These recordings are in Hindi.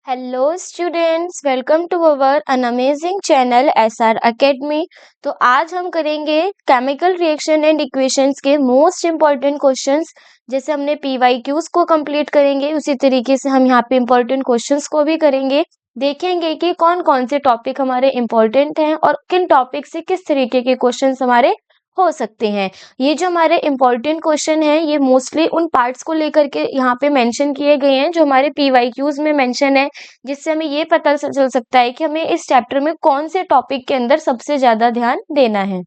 Hello students, welcome to our an amazing channel SR academy. तो आज हम करेंगे केमिकल रिएक्शन एंड इक्वेशंस के मोस्ट इम्पॉर्टेंट क्वेश्चंस। जैसे हमने पीवाईक्यूज को कंप्लीट करेंगे, उसी तरीके से हम यहाँ पे इम्पोर्टेंट क्वेश्चंस को भी करेंगे। देखेंगे कि कौन कौन से टॉपिक हमारे इम्पोर्टेंट हैं और किन टॉपिक से किस तरीके के क्वेश्चंस हमारे हो सकते हैं। ये जो हमारे इम्पोर्टेंट क्वेश्चन है, ये मोस्टली उन पार्ट्स को लेकर के यहाँ पे मेंशन किए गए हैं जो हमारे पीवाईक्यूज में मेंशन है, जिससे हमें ये पता चल सकता है कि हमें इस चैप्टर में कौन से टॉपिक के अंदर सबसे ज्यादा ध्यान देना है।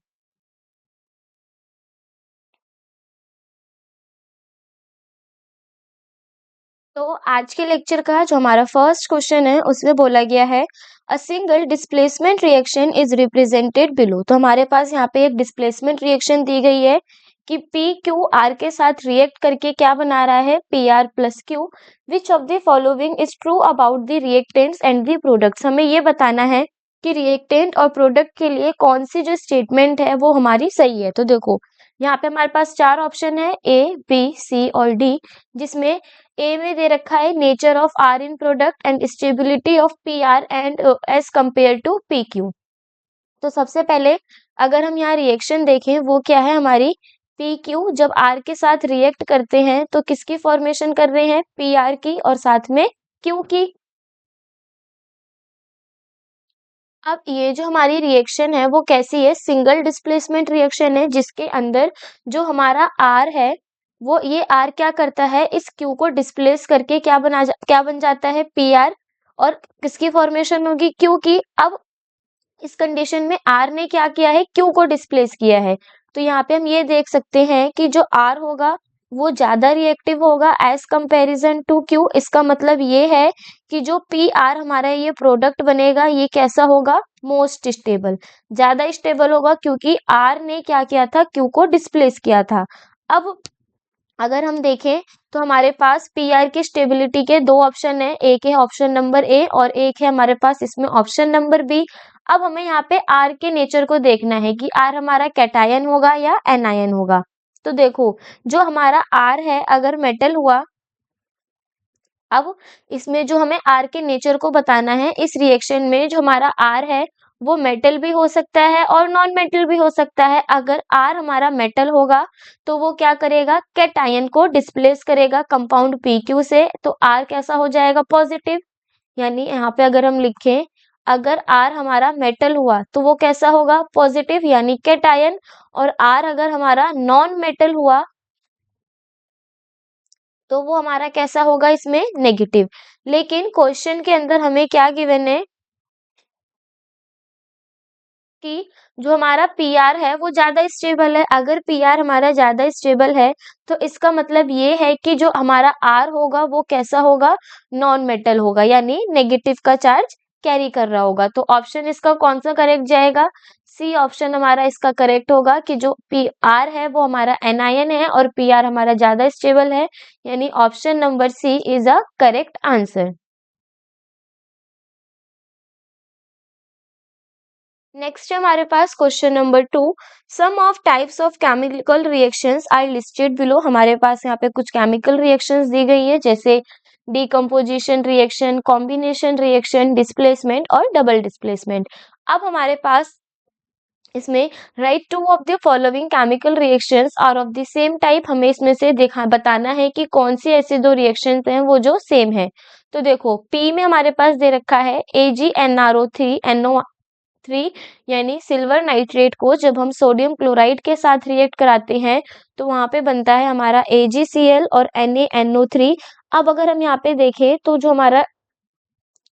तो आज के लेक्चर का जो हमारा फर्स्ट क्वेश्चन है, उसमें बोला गया है a single displacement reaction is represented below. तो हमारे पास यहाँ पे एक डिस्प्लेसमेंट रिएक्शन दी गई है कि पी क्यू आर के साथ रिएक्ट करके क्या बना रहा है, P R plus Q. Which of the following is true about the reactants and the products. हमें ये बताना है कि रिएक्टेंट और प्रोडक्ट के लिए कौन सी जो स्टेटमेंट है वो हमारी सही है। तो देखो, यहाँ पे हमारे पास चार ऑप्शन है, ए बी सी और डी, जिसमें ए में दे रखा है nature of R in product and stability of P R and as compare to P Q. तो सबसे पहले अगर हम यहाँ रिएक्शन देखें, वो क्या है हमारी पी क्यू जब आर के साथ रिएक्ट करते हैं तो किसकी फॉर्मेशन कर रहे हैं, पी आर की और साथ में क्यू की। अब ये जो हमारी रिएक्शन है वो कैसी है, सिंगल डिस्प्लेसमेंट रिएक्शन है, जिसके अंदर जो हमारा आर है वो ये आर क्या करता है, इस क्यू को डिस्प्लेस करके क्या बन जाता है, पी आर। और किसकी फॉर्मेशन होगी, क्यू की। अब इस कंडीशन में आर ने क्या किया है, क्यू को डिस्प्लेस किया है। तो यहाँ पे हम ये देख सकते हैं कि जो आर होगा वो ज्यादा रिएक्टिव होगा एज कंपैरिजन टू क्यू। इसका मतलब ये है कि जो पी आर हमारा ये प्रोडक्ट बनेगा, ये कैसा होगा, मोस्ट स्टेबल, ज्यादा स्टेबल होगा, क्योंकि आर ने क्या किया था, क्यू को डिस्प्लेस किया था। अब अगर हम देखें तो हमारे पास पी आर की स्टेबिलिटी के दो ऑप्शन है, एक है ऑप्शन नंबर ए और एक है हमारे पास इसमें ऑप्शन नंबर बी। अब हमें यहाँ पे आर के नेचर को देखना है कि आर हमारा कैटायन होगा या एनायन होगा। तो देखो, जो हमारा आर है अगर मेटल हुआ, अब इसमें जो हमें आर के नेचर को बताना है, इस रिएक्शन में जो हमारा आर है वो मेटल भी हो सकता है और नॉन मेटल भी हो सकता है। अगर आर हमारा मेटल होगा तो वो क्या करेगा, कैटायन को डिस्प्लेस करेगा कंपाउंड पी क्यू से, तो आर कैसा हो जाएगा, पॉजिटिव। यानी यहाँ पे अगर हम लिखें, अगर आर हमारा मेटल हुआ तो वो कैसा होगा, पॉजिटिव यानी कैटायन। और आर अगर हमारा नॉन मेटल हुआ तो वो हमारा कैसा होगा, इसमें नेगेटिव। लेकिन क्वेश्चन के अंदर हमें क्या गिवन है कि जो हमारा पीआर है वो ज्यादा स्टेबल है। अगर पीआर हमारा ज्यादा स्टेबल है तो इसका मतलब ये है कि जो हमारा आर होगा वो कैसा होगा, नॉन मेटल होगा, यानी नेगेटिव का चार्ज कैरी कर रहा होगा। तो ऑप्शन इसका कौन सा करेक्ट जाएगा, सी ऑप्शन हमारा इसका करेक्ट होगा कि जो पी आर है वो हमारा एनायन है और पी आर हमारा ज्यादा स्टेबल है, यानी option number C is a correct answer. Next है हमारे पास question number 2। Some of types of chemical reactions are listed below. हमारे पास यहाँ पे कुछ केमिकल रिएक्शंस दी गई है, जैसे decomposition reaction, combination reaction, displacement और डबल डिस्प्लेसमेंट। अब हमारे पास इसमें write two of the following chemical reactions are of the same type, हमें इसमें से देखा बताना है कि कौन सी ऐसी दो रिएक्शंस हैं वो जो सेम है। तो देखो, पी में हमारे पास दे रखा है AgNRO3 यानी सिल्वर नाइट्रेट को जब हम सोडियम क्लोराइड के साथ रिएक्ट कराते हैं तो वहां पे बनता है हमारा AgCl और NaNO3। अब अगर हम यहाँ पे देखें तो जो हमारा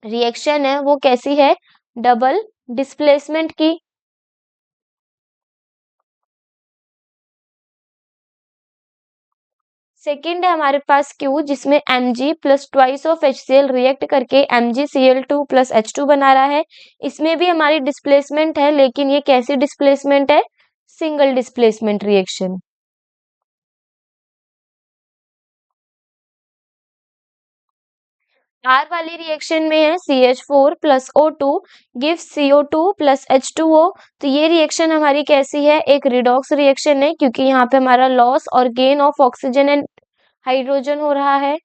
रिएक्शन है वो कैसी है, डबल डिस्प्लेसमेंट की। सेकेंड है हमारे पास Q, जिसमें Mg plus twice of HCl react करके MgCl2 प्लस H2 बना रहा है। इसमें भी हमारी डिस्प्लेसमेंट है, लेकिन ये कैसी डिस्प्लेसमेंट है, सिंगल डिस्प्लेसमेंट रिएक्शन। आर वाली रिएक्शन में है CH4 plus O2 gives CO2 plus H2O। तो ये रिएक्शन हमारी कैसी है, एक रिडॉक्स रिएक्शन है, क्योंकि यहाँ पे हमारा लॉस और gain of oxygen and hydrogen हो रहा है।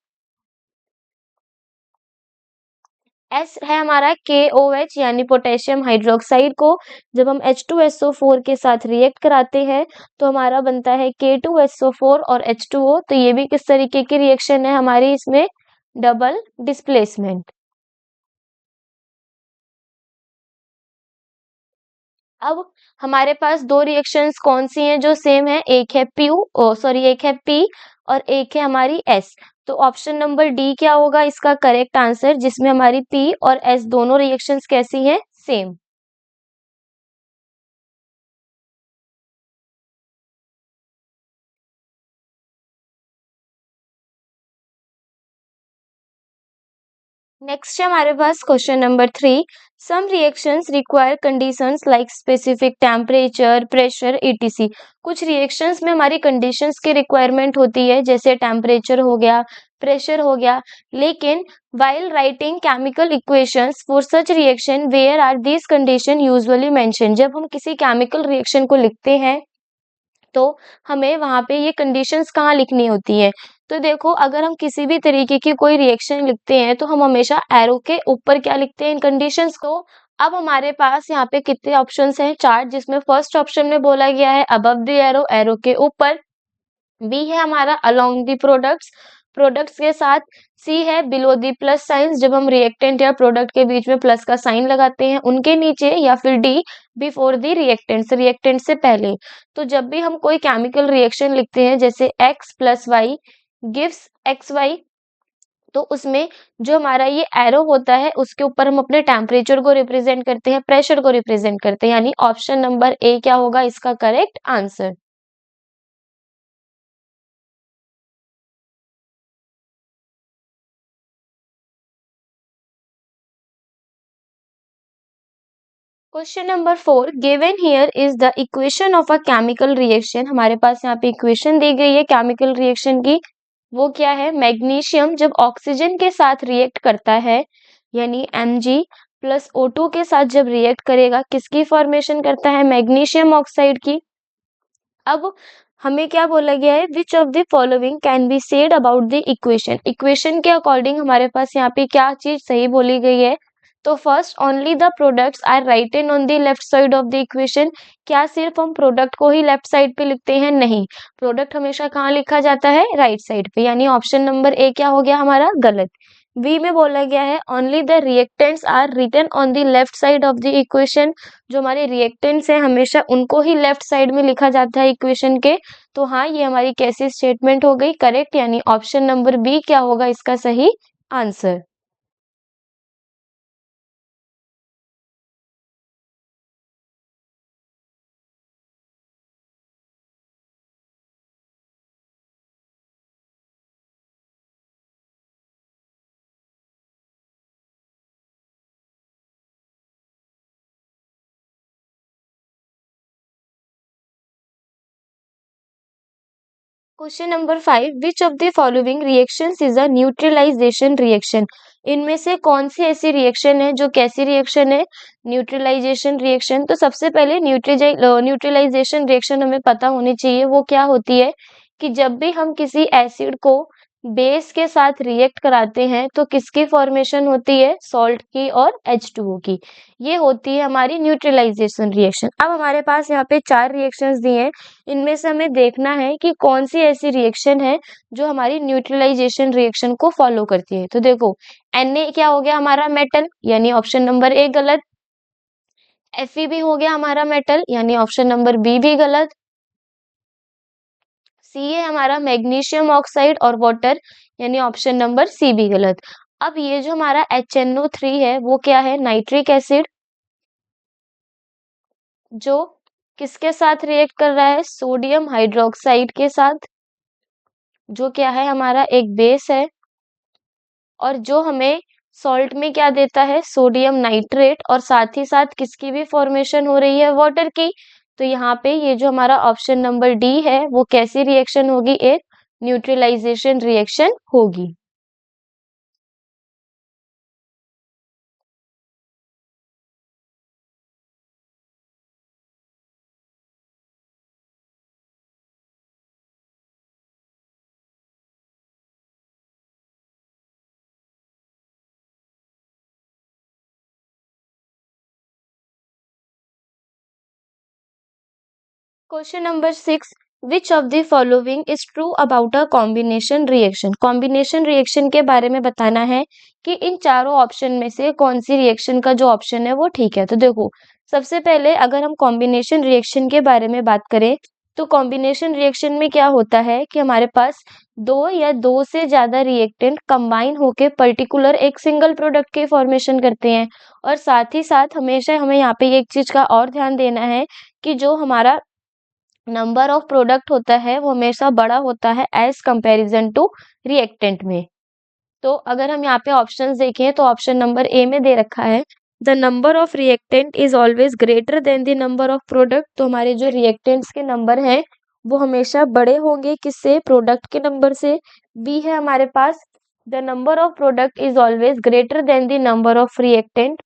एस है हमारा KOH यानी पोटेशियम हाइड्रोक्साइड को जब हम H2SO4 के साथ रिएक्ट कराते हैं तो हमारा बनता है K2SO4 और H2O। तो ये भी किस तरीके की रिएक्शन है हमारी, इसमें डबल डिस्प्लेसमेंट। अब हमारे पास दो रिएक्शंस कौन सी हैं जो सेम है, एक है एक है P और एक है हमारी S। तो ऑप्शन नंबर डी क्या होगा इसका करेक्ट आंसर, जिसमें हमारी P और S दोनों रिएक्शंस कैसी हैं, सेम। नेक्स्ट है हमारे पास question number 3। Some reactions require conditions like specific temperature pressure etc। कुछ रिएक्शंस में हमारी कंडीशंस की रिक्वायरमेंट होती है, जैसे टेम्परेचर हो गया, प्रेशर हो गया। लेकिन while writing chemical equations for such reaction where are these condition usually mention. जब हम किसी केमिकल रिएक्शन को लिखते हैं तो हमें वहाँ पे ये कंडीशंस कहाँ लिखनी होती है। तो देखो, अगर हम किसी भी तरीके की कोई रिएक्शन लिखते हैं तो हम हमेशा एरो के ऊपर क्या लिखते हैं, इन कंडीशंस को। अब हमारे पास यहाँ पे कितने ऑप्शंस हैं, चार, जिसमें फर्स्ट ऑप्शन में बोला गया है अबव द एरो, एरो के ऊपर। बी है हमारा अलोंग द प्रोडक्ट्स, प्रोडक्ट्स के साथ। सी है बिलो द प्लस साइंस, जब हम रिएक्टेंट या प्रोडक्ट के बीच में प्लस का साइन लगाते हैं उनके नीचे। या फिर D before the reactants, reactant से पहले। तो जब भी हम कोई केमिकल रिएक्शन लिखते हैं जैसे x plus Y gives X Y, तो उसमें जो हमारा ये एरो होता है उसके ऊपर हम अपने टेम्परेचर को रिप्रेजेंट करते हैं, प्रेशर को रिप्रेजेंट करते हैं। यानी ऑप्शन नंबर ए क्या होगा इसका correct answer. Question number 4 given here is the equation of a chemical reaction. हमारे पास यहाँ पे इक्वेशन दी गई है केमिकल रिएक्शन की। वो क्या है, मैग्नीशियम जब ऑक्सीजन के साथ रिएक्ट करता है यानी Mg प्लस O2 के साथ जब रिएक्ट करेगा, किसकी फॉर्मेशन करता है, मैग्नीशियम ऑक्साइड की। अब हमें क्या बोला गया है, विच of the following can be said about the equation. Equation के अकॉर्डिंग हमारे पास यहाँ पे क्या चीज सही बोली गई है। तो first, only the products are written on the left side of the equation. क्या सिर्फ हम प्रोडक्ट को ही लेफ्ट साइड पे लिखते हैं, नहीं, प्रोडक्ट हमेशा कहाँ लिखा जाता है, राइट साइड पे। यानी ऑप्शन नंबर ए क्या हो गया हमारा गलत। बी में बोला गया है only the reactants are written on the left side of the equation. जो हमारे रिएक्टेंट्स हैं हमेशा उनको ही लेफ्ट साइड में लिखा जाता है इक्वेशन के। तो हाँ, ये हमारी कैसी स्टेटमेंट हो गई करेक्ट, यानी ऑप्शन नंबर बी क्या होगा इसका सही answer. Question number 5 which of the following reactions is a neutralization reaction. इनमें से कौन सी ऐसी रिएक्शन है जो कैसी रिएक्शन है, न्यूट्रलाइजेशन रिएक्शन। तो सबसे पहले न्यूट्रलाइजेशन रिएक्शन हमें पता होनी चाहिए वो क्या होती है, कि जब भी हम किसी एसिड को बेस के साथ रिएक्ट कराते हैं तो किसकी फॉर्मेशन होती है, सॉल्ट की और H2O की। ये होती है हमारी न्यूट्रलाइजेशन रिएक्शन। अब हमारे पास यहाँ पे चार रिएक्शंस दिए हैं, इनमें से हमें देखना है कि कौन सी ऐसी रिएक्शन है जो हमारी न्यूट्रलाइजेशन रिएक्शन को फॉलो करती है। तो देखो, Na क्या हो गया हमारा मेटल, यानी ऑप्शन नंबर ए गलत। Fe भी हो गया हमारा मेटल, यानी ऑप्शन नंबर बी भी गलत। सी है हमारा मैग्नीशियम ऑक्साइड और वाटर, यानी ऑप्शन नंबर सी भी गलत। अब ये जो हमारा HNO3 है वो क्या है, नाइट्रिक एसिड, जो किसके साथ रिएक्ट कर रहा है, सोडियम हाइड्रोक्साइड के साथ, जो क्या है हमारा एक बेस है। और जो हमें सॉल्ट में क्या देता है, सोडियम नाइट्रेट, और साथ ही साथ किसकी भी फॉर्मेशन हो रही है, वाटर की। तो यहाँ पे ये जो हमारा ऑप्शन नंबर डी है वो कैसी रिएक्शन होगी, एक न्यूट्रलाइजेशन रिएक्शन होगी। Question number 6, which of the following is true about a combination reaction. Combination reaction के बारे में बताना है कि इन चारों ऑप्शन में से कौन सी रिएक्शन का जो ऑप्शन है वो ठीक है। तो देखो, सबसे पहले अगर हम कॉम्बिनेशन रिएक्शन के बारे में बात करें तो कॉम्बिनेशन रिएक्शन में क्या होता है कि हमारे पास दो या दो से ज्यादा रिएक्टेंट कंबाइन होके पर्टिकुलर एक सिंगल प्रोडक्ट के फॉर्मेशन करते हैं। और साथ ही साथ हमेशा हमें यहाँ पे एक चीज का और ध्यान देना है कि जो हमारा नंबर ऑफ प्रोडक्ट होता है वो हमेशा बड़ा होता है एज कंपैरिजन टू रिएक्टेंट में। तो अगर हम यहाँ पे ऑप्शंस देखें तो ऑप्शन नंबर ए में दे रखा है the number of reactant is always greater than the number of product. तो हमारे जो रिएक्टेंट्स के नंबर हैं वो हमेशा बड़े होंगे किससे, प्रोडक्ट के नंबर से। बी है हमारे पास the number of product is always greater than the number of reactant.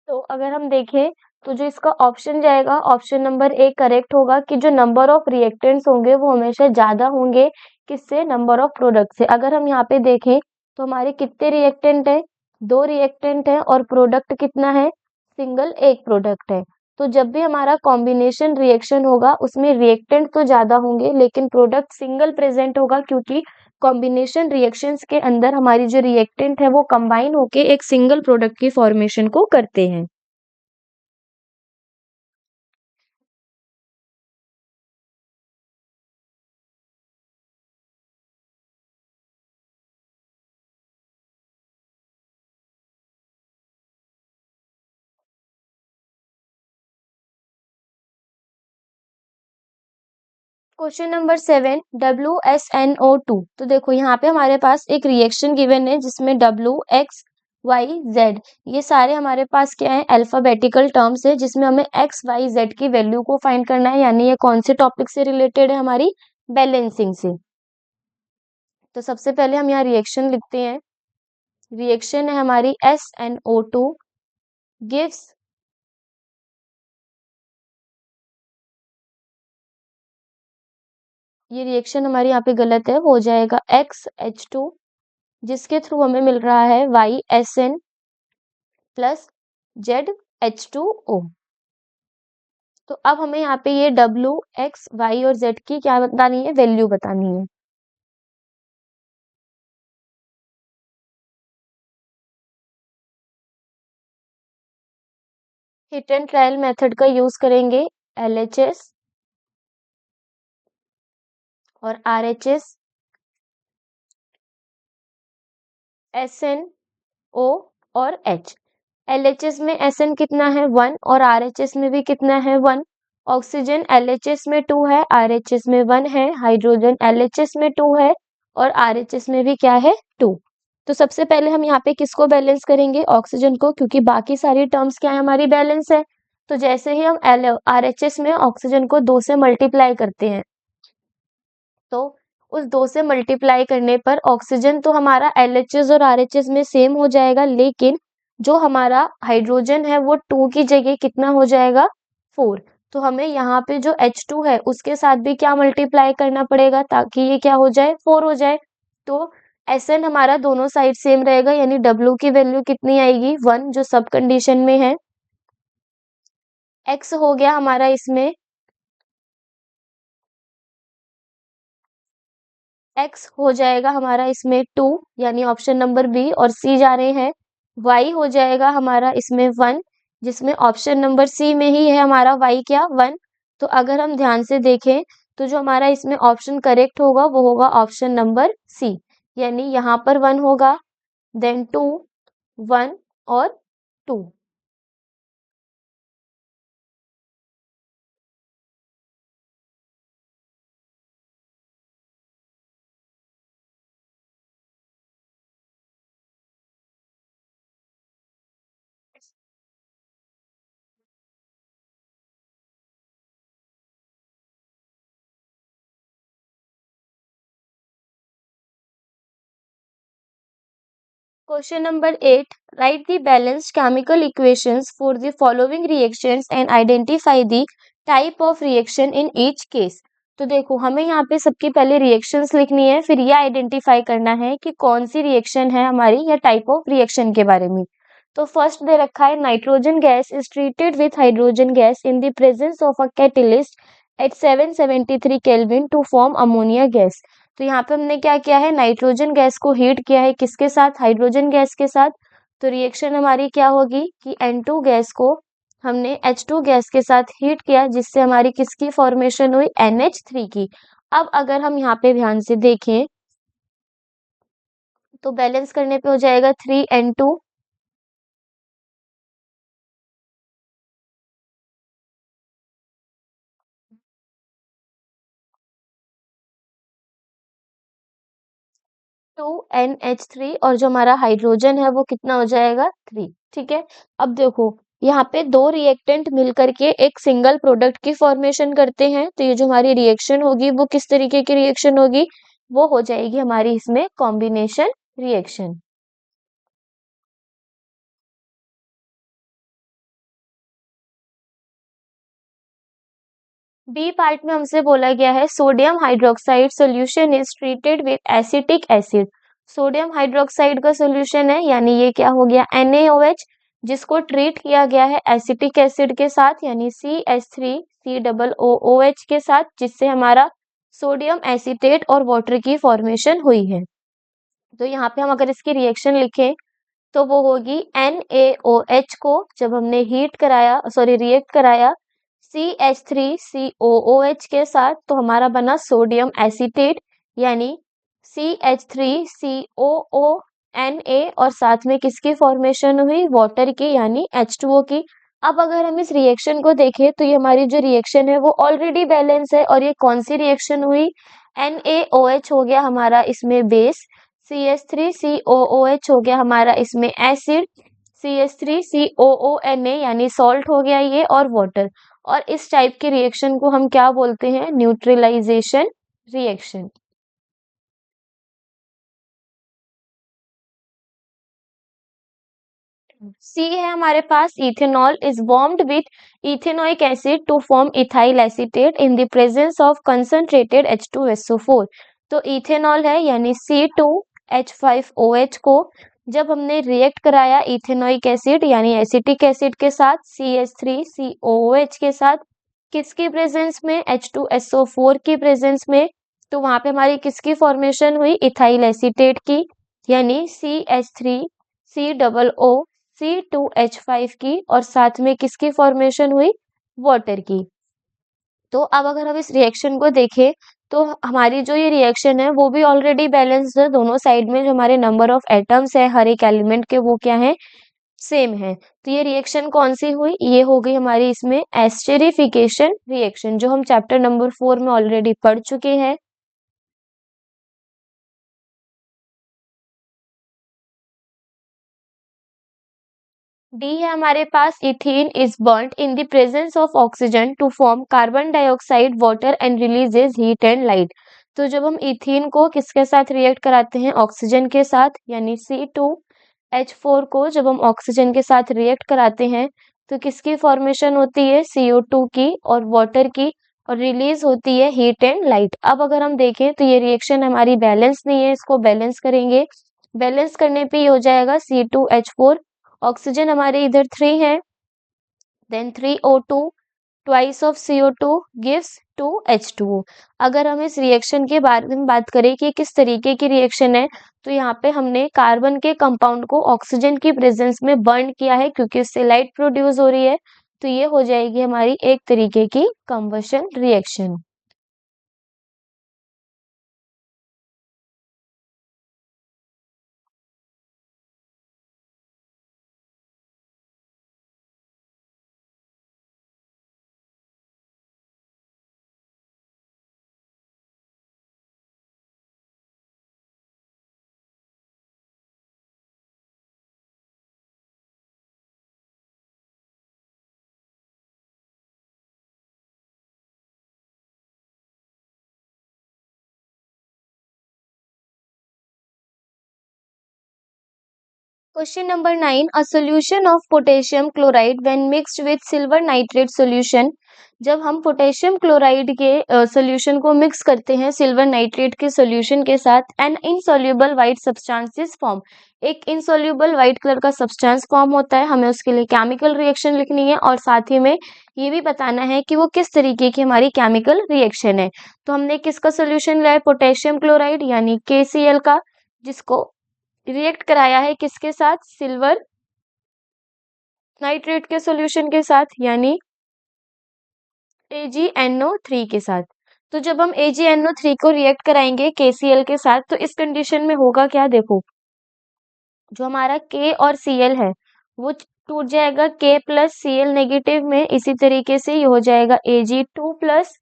तो अगर हम देखें तो जो इसका ऑप्शन जाएगा ऑप्शन नंबर ए करेक्ट होगा कि जो नंबर ऑफ रिएक्टेंट्स होंगे वो हमेशा ज्यादा होंगे किससे, नंबर ऑफ प्रोडक्ट से। अगर हम यहाँ पे देखें तो हमारे कितने रिएक्टेंट है, दो रिएक्टेंट है और प्रोडक्ट कितना है, सिंगल एक प्रोडक्ट है। तो जब भी हमारा कॉम्बिनेशन रिएक्शन होगा उसमें रिएक्टेंट तो ज्यादा होंगे लेकिन प्रोडक्ट सिंगल प्रेजेंट होगा, क्योंकि कॉम्बिनेशन रिएक्शंस के अंदर हमारी जो रिएक्टेंट है वो कंबाइन होके एक सिंगल प्रोडक्ट की फॉर्मेशन को करते हैं। Question number 7, WSNO2। तो देखो यहाँ पे हमारे पास एक रिएक्शन गिवन है जिसमें WXYZ ये सारे हमारे पास क्या है, अल्फाबेटिकल टर्म्स है जिसमें हमें XYZ की वैल्यू को फाइंड करना है। यानी ये कौन से टॉपिक से रिलेटेड है, हमारी बैलेंसिंग से। तो सबसे पहले हम यहाँ रिएक्शन लिखते हैं। रिएक्शन है हमारी SNO2 गिव्स, ये रिएक्शन हमारी यहाँ पे गलत है, हो जाएगा XH2 जिसके थ्रू हमें मिल रहा है YSN प्लस ZH2O। तो अब हमें यहाँ पे ये W, X, Y और Z की क्या बतानी है, वैल्यू बतानी है। हिट एंड ट्रायल मेथड का यूज करेंगे। LHS और RHS, SNO और H। LHS में SN कितना है 1 और RHS में भी कितना है 1। ऑक्सीजन LHS में 2 है, RHS में 1 है। हाइड्रोजन LHS में 2 है और RHS में भी क्या है 2। तो सबसे पहले हम यहाँ पे किसको बैलेंस करेंगे, ऑक्सीजन को, क्योंकि बाकी सारी टर्म्स क्या है, हमारी बैलेंस है। तो जैसे ही हम RHS में ऑक्सीजन को 2 से मल्टीप्लाई करते हैं तो उस 2 से मल्टीप्लाई करने पर ऑक्सीजन तो हमारा LHS और RHS में सेम हो जाएगा, लेकिन जो हमारा हाइड्रोजन है वो 2 की जगह कितना हो जाएगा 4। तो हमें यहाँ पे जो H2 है उसके साथ भी क्या मल्टीप्लाई करना पड़ेगा ताकि ये क्या हो जाए 4 हो जाए। तो SN हमारा दोनों साइड सेम रहेगा, यानी W की वैल्यू कितनी आएगी 1 जो सब कंडीशन में है। X हो गया हमारा इसमें, एक्स हो जाएगा हमारा इसमें 2 यानी ऑप्शन नंबर बी, और सी जा रहे हैं। वाई हो जाएगा हमारा इसमें 1 जिसमें ऑप्शन नंबर सी में ही है हमारा वाई क्या 1। तो अगर हम ध्यान से देखें तो जो हमारा इसमें ऑप्शन करेक्ट होगा वो होगा ऑप्शन नंबर सी, यानी यहाँ पर 1 होगा, देन 2, 1 और 2। Question number 8. Write the balanced chemical equations for the following reactions and identify the type of reaction in each case. तो देखो हमें यहाँ पे सबकी पहले रिएक्शंस लिखनी है, फिर ये आइडेंटिफाई करना है कि कौन सी रिएक्शन है हमारी या टाइप ऑफ रिएक्शन के बारे में। तो फर्स्ट दे रखा है nitrogen gas is treated with hydrogen gas in the presence of a catalyst at 773 kelvin to form ammonia gas. तो यहाँ पे हमने क्या किया है, नाइट्रोजन गैस को हीट किया है, किसके साथ, हाइड्रोजन गैस के साथ। तो रिएक्शन हमारी क्या होगी कि N2 गैस को हमने H2 गैस के साथ हीट किया, जिससे हमारी किसकी फॉर्मेशन हुई, NH3 की। अब अगर हम यहाँ पे ध्यान से देखें तो बैलेंस करने पे हो जाएगा 3N2 2NH3 और जो हमारा हाइड्रोजन है वो कितना हो जाएगा 3। ठीक है। अब देखो यहाँ पे दो रिएक्टेंट मिल करके एक सिंगल प्रोडक्ट की फॉर्मेशन करते हैं, तो ये जो हमारी रिएक्शन होगी वो किस तरीके की रिएक्शन होगी, वो हो जाएगी हमारी इसमें कॉम्बिनेशन रिएक्शन। बी पार्ट में हमसे बोला गया है sodium hydroxide solution is treated with acetic acid. Sodium hydroxide का सॉल्यूशन है, यानी ये क्या हो गया NaOH, जिसको ट्रीट किया गया है एसिटिक एसिड के साथ यानी CH3COOH के साथ, जिससे हमारा सोडियम एसीटेट और वाटर की फॉर्मेशन हुई है। तो यहाँ पे हम अगर इसकी रिएक्शन लिखें तो वो होगी NaOH को जब हमने रिएक्ट कराया CH3COOH के साथ, तो हमारा बना सोडियम एसीटेट यानी CH3COONA, और साथ में किसकी फॉर्मेशन हुई, वाटर की यानी H2O की। अब अगर हम इस रिएक्शन को देखें तो ये हमारी जो रिएक्शन है वो ऑलरेडी बैलेंस है, और ये कौन सी रिएक्शन हुई, NaOH हो गया हमारा इसमें बेस, CH3COOH हो गया हमारा इसमें एसिड, CH3COONA यानी सॉल्ट हो गया ये, और वाटर। और इस टाइप के रिएक्शन को हम क्या बोलते हैं, न्यूट्रलाइजेशन रिएक्शन। सी है हमारे पास ethanol is warmed with ethanoic acid to form ethyl acetate in the presence of concentrated H2SO4। तो इथेनॉल है यानी C2H5OH को जब हमने रिएक्ट कराया इथेनोइक एसिड यानी एसिटिक एसिड के साथ CH3COOH के साथ, किसकी प्रेजेंस में, H2SO4 की प्रेजेंस में, तो वहां पे हमारी किसकी फॉर्मेशन हुई, इथाइल एसीटेट की, यानी CH3COO की, और साथ में किसकी फॉर्मेशन हुई, वाटर की। तो अब अगर हम इस रिएक्शन को देखें तो हमारी जो ये रिएक्शन है वो भी ऑलरेडी बैलेंस्ड है, दोनों साइड में जो हमारे नंबर ऑफ एटम्स है हर एक एलिमेंट के वो क्या है, सेम है। तो ये रिएक्शन कौन सी हुई, ये हो गई हमारी इसमें एस्टेरिफिकेशन रिएक्शन, जो हम चैप्टर नंबर 4 में ऑलरेडी पढ़ चुके हैं। डी है हमारे पास ethene is burned in the presence of oxygen to form carbon dioxide water and releases heat and light. तो जब हम इथीन को किसके साथ रिएक्ट कराते हैं, ऑक्सीजन के साथ, यानी C2H4 को जब हम ऑक्सीजन के साथ रिएक्ट कराते हैं तो किसकी फॉर्मेशन होती है, CO2 की और वाटर की, और रिलीज होती है हीट एंड लाइट। अब अगर हम देखें तो ये रिएक्शन हमारी बैलेंस नहीं है, इसको बैलेंस करेंगे। बैलेंस करने पे ये हो जाएगा C2H4, ऑक्सीजन हमारे इधर 3 है, then 3O2 twice of CO2 gives 2H2O। अगर हम इस रिएक्शन के बारे में बात करें कि किस तरीके की रिएक्शन है, तो यहाँ पे हमने कार्बन के कंपाउंड को ऑक्सीजन की प्रेजेंस में बर्न किया है क्योंकि उससे लाइट प्रोड्यूस हो रही है। तो ये हो जाएगी हमारी एक तरीके की combustion reaction. Question number 9, a solution of potassium chloride when mixed with silver nitrate solution. जब हम पोटेशियम क्लोराइड के सॉल्यूशन को मिक्स करते हैं सिल्वर नाइट्रेट के सॉल्यूशन के साथ, an insoluble white substances form. एक इनसॉल्युबल व्हाइट कलर का सब्सटेंस फॉर्म होता है, हमें उसके लिए केमिकल रिएक्शन लिखनी है और साथ ही में ये भी बताना है कि वो किस तरीके की हमारी केमिकल रिएक्शन है। तो हमने किसका सॉल्यूशन लिया है, पोटेशियम क्लोराइड यानी KCl का, जिसको रिएक्ट कराया है किसके साथ, सिल्वर नाइट्रेट के सॉल्यूशन के साथ यानी AgNO3 के साथ। तो जब हम AgNO3 को रिएक्ट कराएंगे KCl के साथ तो इस कंडीशन में होगा क्या, देखो जो हमारा K और Cl है वो टूट जाएगा K प्लस Cl नेगेटिव में, इसी तरीके से ये हो जाएगा Ag2 प्लस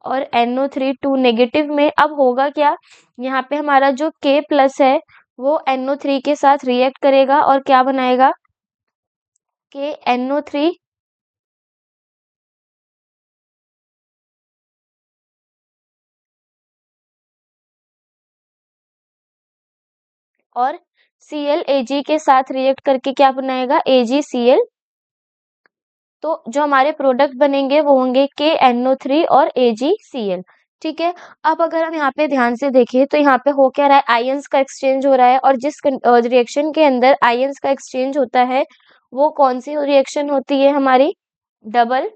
और NO3 2 नेगेटिव में। अब होगा क्या, यहाँ पे हमारा जो K प्लस है वो NO3 के साथ रिएक्ट करेगा और क्या बनाएगा, KNO3 और Cl Ag के साथ रिएक्ट करके क्या बनाएगा, AgCl। तो जो हमारे प्रोडक्ट बनेंगे वो होंगे KNO3 और AgCl। ठीक है। अब अगर हम यहाँ पे ध्यान से देखें तो यहाँ पे हो क्या रहा है, आयंस का एक्सचेंज हो रहा है और जिस रिएक्शन के अंदर आयंस का एक्सचेंज होता है वो कौन सी रिएक्शन होती है, हमारी डबल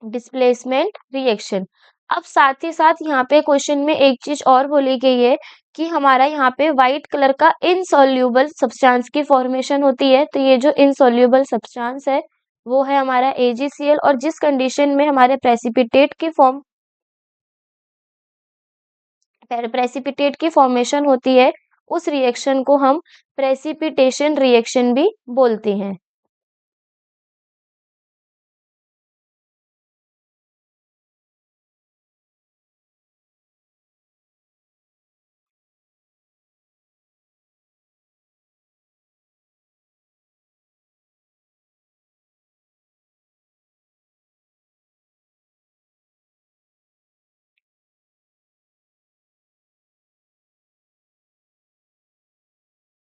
डिस्प्लेसमेंट रिएक्शन। अब साथ ही साथ यहाँ पे क्वेश्चन में एक चीज और बोली गई है कि हमारा यहाँ पे व्हाइट कलर का इनसॉल्युबल सब्सटेंस की फॉर्मेशन होती है। तो ये जो इनसॉल्युबल सब्सटेंस है वो है हमारा AgCl और जिस कंडीशन में हमारे प्रेसिपिटेट की फॉर्मेशन होती है उस रिएक्शन को हम प्रेसिपिटेशन रिएक्शन भी बोलते हैं।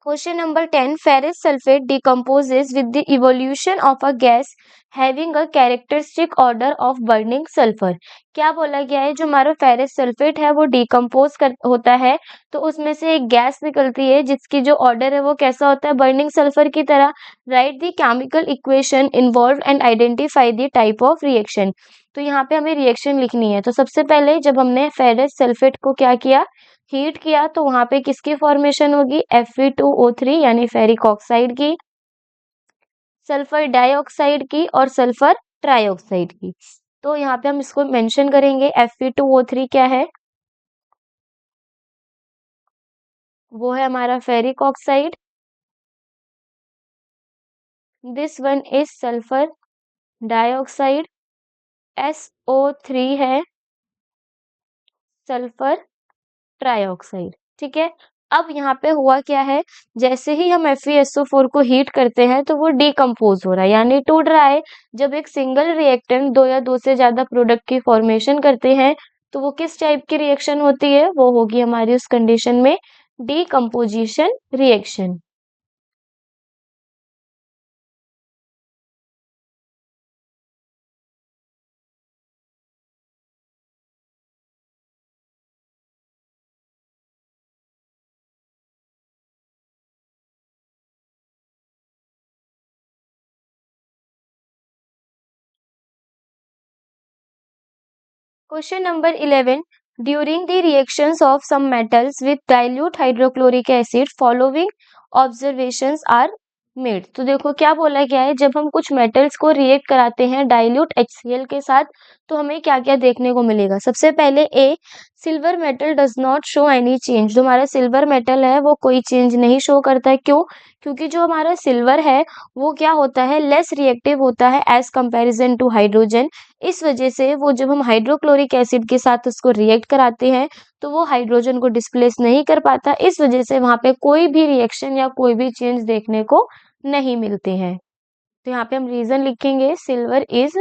Question number 10. Ferrous sulfate decomposes with the evolution of a gas having a characteristic order of burning sulfur. क्या बोला गया है, जो हमारा फेरस सल्फेट है वो डिकम्पोज कर होता है तो उसमें से एक गैस निकलती है जिसकी जो ऑर्डर है वो कैसा होता है, बर्निंग सल्फर की तरह। Right the chemical equation involve and identify the type of reaction. तो यहाँ पे हमें रिएक्शन लिखनी है। तो सबसे पहले जब हमने फेरस सल्फेट को क्या किया, हीट किया, तो वहां पे किसकी फॉर्मेशन होगी, Fe2O3 यानी फेरिक ऑक्साइड की, सल्फर डाइऑक्साइड की और सल्फर ट्राइऑक्साइड की। तो यहाँ पे हम इसको मेंशन करेंगे, Fe2O3 क्या है, वो है हमारा ferric oxide. This one is sulphur dioxide. SO3 है सल्फर ट्राइऑक्साइड। ठीक है। अब यहाँ पे हुआ क्या है, जैसे ही हम FeSO4 को हीट करते हैं तो वो डिकम्पोज हो रहा है यानी टूट रहा है। जब एक सिंगल रिएक्टेंट दो या दो से ज्यादा प्रोडक्ट की फॉर्मेशन करते हैं तो वो किस टाइप की रिएक्शन होती है, वो होगी हमारी उस कंडीशन में decomposition reaction. Question number 11. During the reactions of some metals with dilute hydrochloric acid, following observations are made. तो देखो क्या बोला गया है, जब हम कुछ मेटल्स को रिएक्ट कराते हैं डाइल्यूट HCl के साथ तो हमें क्या क्या देखने को मिलेगा। सबसे पहले A, silver metal does not show any change. जो हमारा सिल्वर मेटल है वो कोई चेंज नहीं शो करता है। क्यों, क्योंकि जो हमारा सिल्वर है वो क्या होता है, लेस रिएक्टिव होता है एज कंपैरिजन टू हाइड्रोजन। इस वजह से वो जब हम हाइड्रोक्लोरिक एसिड के साथ उसको रिएक्ट कराते हैं तो वो हाइड्रोजन को डिस्प्लेस नहीं कर पाता। इस वजह से वहां पे कोई भी रिएक्शन या कोई भी चेंज देखने को नहीं मिलते हैं। तो यहाँ पे हम रीजन लिखेंगे, silver is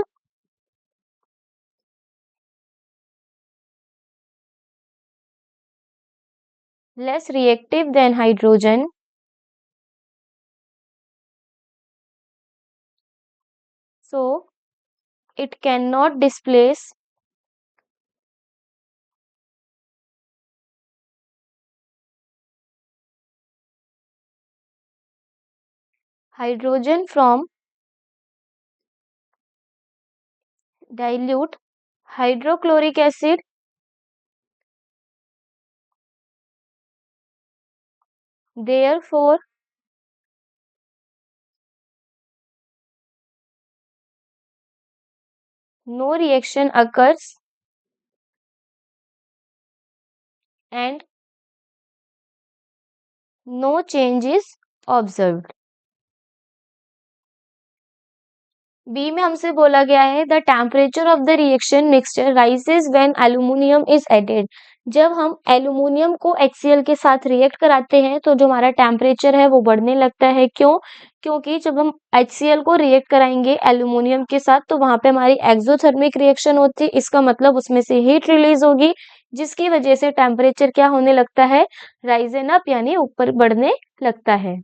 less reactive than hydrogen, so it cannot displace hydrogen from dilute hydrochloric acid. Therefore, no reaction occurs and no change is observed. B में हमसे बोला गया है the temperature of the reaction mixture rises when aluminium is added. जब हम एल्यूमिनियम को HCl के साथ रिएक्ट कराते हैं तो जो हमारा टेम्परेचर है वो बढ़ने लगता है। क्यों? क्योंकि जब हम HCl को रिएक्ट कराएंगे एल्यूमिनियम के साथ तो वहां पे हमारी एक्सोथर्मिक रिएक्शन होती है। इसका मतलब उसमें से हीट रिलीज होगी जिसकी वजह से टेम्परेचर क्या होने लगता है, राइजन अप यानी ऊपर बढ़ने लगता है।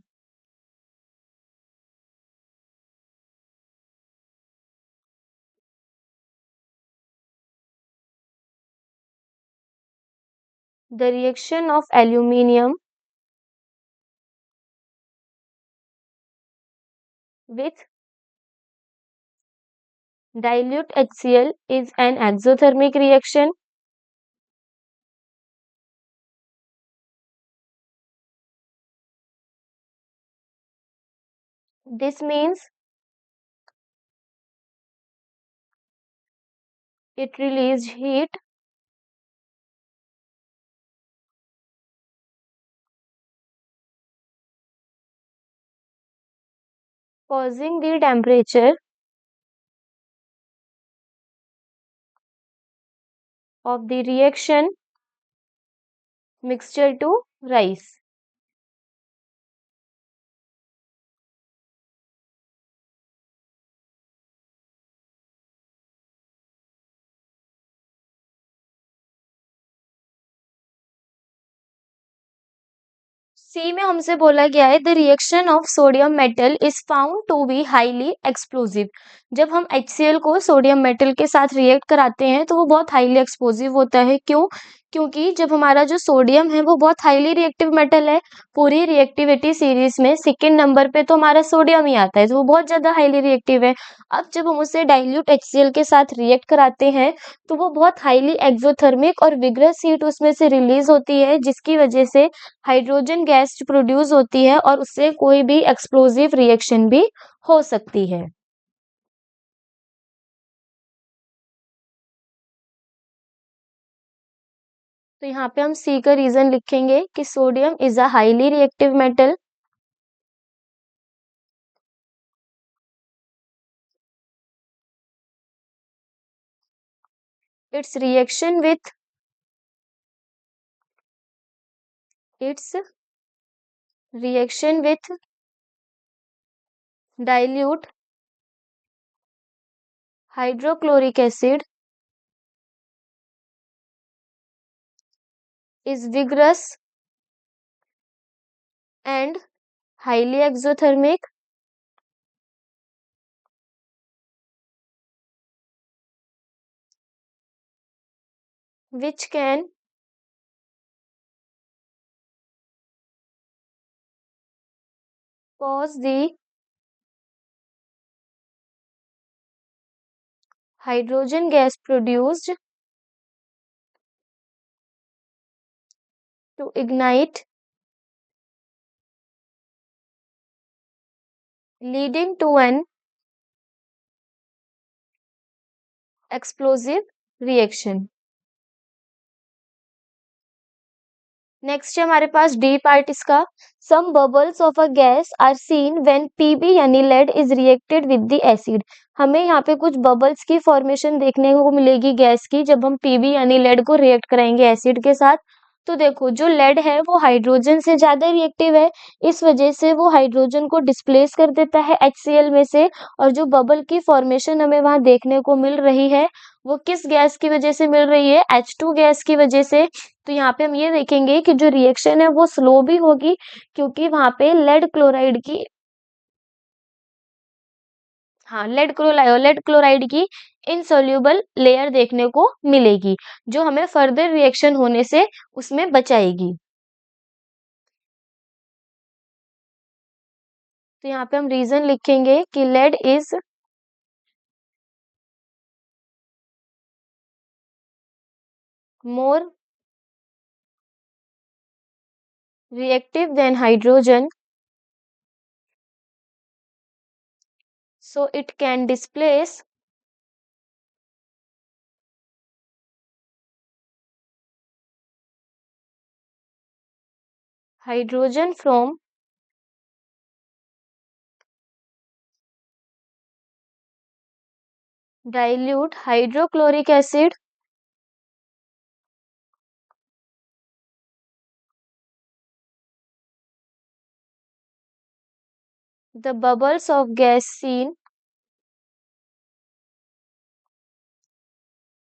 The reaction of aluminium with dilute HCl is an exothermic reaction. This means it released heat causing the temperature of the reaction mixture to rise. सी में हमसे बोला गया है the reaction of sodium metal is found to be highly explosive. जब हम HCl को सोडियम मेटल के साथ रिएक्ट कराते हैं तो वो बहुत हाईली एक्सप्लोजिव होता है। क्यों? क्योंकि जब हमारा जो सोडियम है वो बहुत हाईली रिएक्टिव मेटल है। पूरी रिएक्टिविटी सीरीज में सेकेंड नंबर पे तो हमारा सोडियम ही आता है, तो वो बहुत ज्यादा हाईली रिएक्टिव है। अब जब हम उसे डाइल्यूट HCl के साथ रिएक्ट कराते हैं तो वो बहुत हाईली एक्सोथर्मिक और विग्रस हीट उसमें से रिलीज होती है जिसकी वजह से हाइड्रोजन गैस प्रोड्यूस होती है और उससे कोई भी एक्सप्लोजिव रिएक्शन भी हो सकती है। तो यहाँ पे हम सी का रीजन लिखेंगे कि sodium is a highly reactive metal. It's reaction with its reaction with dilute hydrochloric acid is vigorous and highly exothermic, which can cause the hydrogen gas produced to ignite, leading to an explosive reaction. Next है हमारे पास डी पार्ट इसका। Some bubbles of a gas are seen when PB यानी lead is reacted with the acid. हमें यहाँ पे कुछ बबल्स की फॉर्मेशन देखने को मिलेगी गैस की जब हम पीबी यानी लेड को रिएक्ट कराएंगे एसिड के साथ। तो देखो जो लेड है वो हाइड्रोजन से ज़्यादा रिएक्टिव है, इस वजह से वो हाइड्रोजन को डिस्प्लेस कर देता है HCl में से, और जो बबल की फॉर्मेशन हमें वहाँ देखने को मिल रही है, वो किस गैस की वजह से मिल रही है? H2 गैस की वजह से। तो यहाँ पे हम ये देखेंगे कि जो रिएक्शन है वो स्लो भी होगी, क्योंकि वहाँ पे लेड क्लोराइड की इनसॉल्युबल लेयर देखने को मिलेगी, जो हमें फर्दर रिएक्शन होने से उसमें बचाएगी। तो यहाँ पे हम रीजन लिखेंगे कि lead is more reactive than hydrogen, so it can displace hydrogen from dilute hydrochloric acid the bubbles of gas seen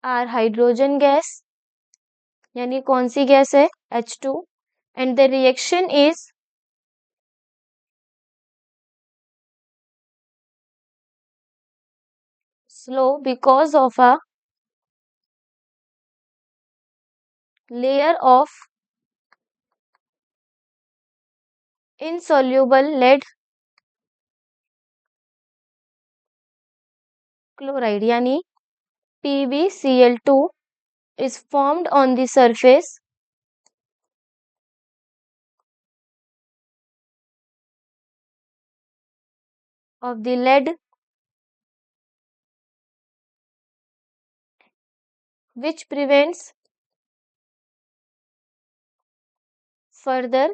are hydrogen gas, यानी कौन सी गैस है? H2, and the reaction is slow because of a layer of insoluble lead chloride, यानी PbCl2 is formed on the surface of the lead, which prevents further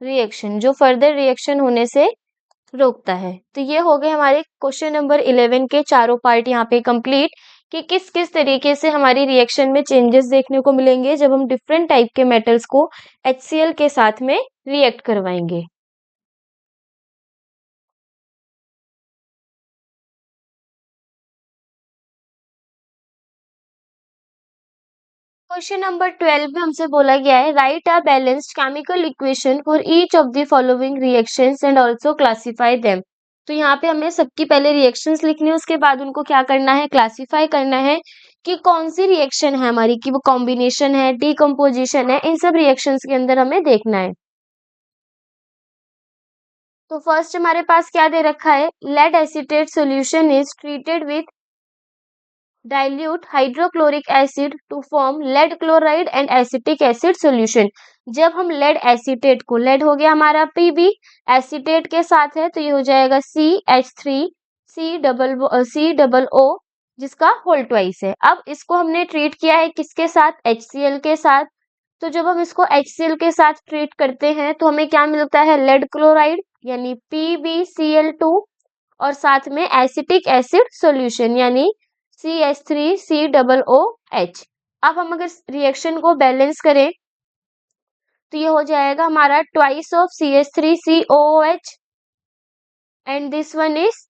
reaction, जो फर्दर रिएक्शन होने से रोकता है। तो ये हो गए हमारे क्वेश्चन नंबर 11 के चारों पार्ट यहाँ पे कंप्लीट, कि किस किस तरीके से हमारी रिएक्शन में चेंजेस देखने को मिलेंगे जब हम डिफरेंट टाइप के मेटल्स को HCl के साथ में रिएक्ट करवाएंगे। क्वेश्चन नंबर 12 में हमसे बोला गया है, right a balanced chemical equation for each of the following reactions and also classify them. तो यहाँ पे हमें सबकी पहले रिएक्शंस लिखनी है, उसके बाद उनको क्या करना है? क्लासिफाई करना है कि कौन सी रिएक्शन है हमारी, कि वो कॉम्बिनेशन है, डीकम्पोजिशन है, इन सब रिएक्शंस के अंदर हमें देखना है। तो फर्स्ट हमारे पास क्या दे रखा है? Lead acetate solution is treated with dilute hydrochloric acid to form lead chloride and acetic acid solution। जब हम लेड एसीटेट को, लेड हो गया हमारा Pb, एसीटेट के साथ है तो ये हो जाएगा CH3 C डबल O, जिसका होल ट्वाइस है। अब इसको हमने ट्रीट किया है किसके साथ? HCl के साथ। तो जब हम इसको HCl के साथ ट्रीट करते हैं तो हमें क्या मिलता है? लेड क्लोराइड, यानी PbCl2, और साथ में एसिटिक एसिड सॉल्यूशन, यानी CH3C OOH। अब हम अगर रिएक्शन को बैलेंस करें तो ये हो जाएगा हमारा twice of CH3COOH and this one is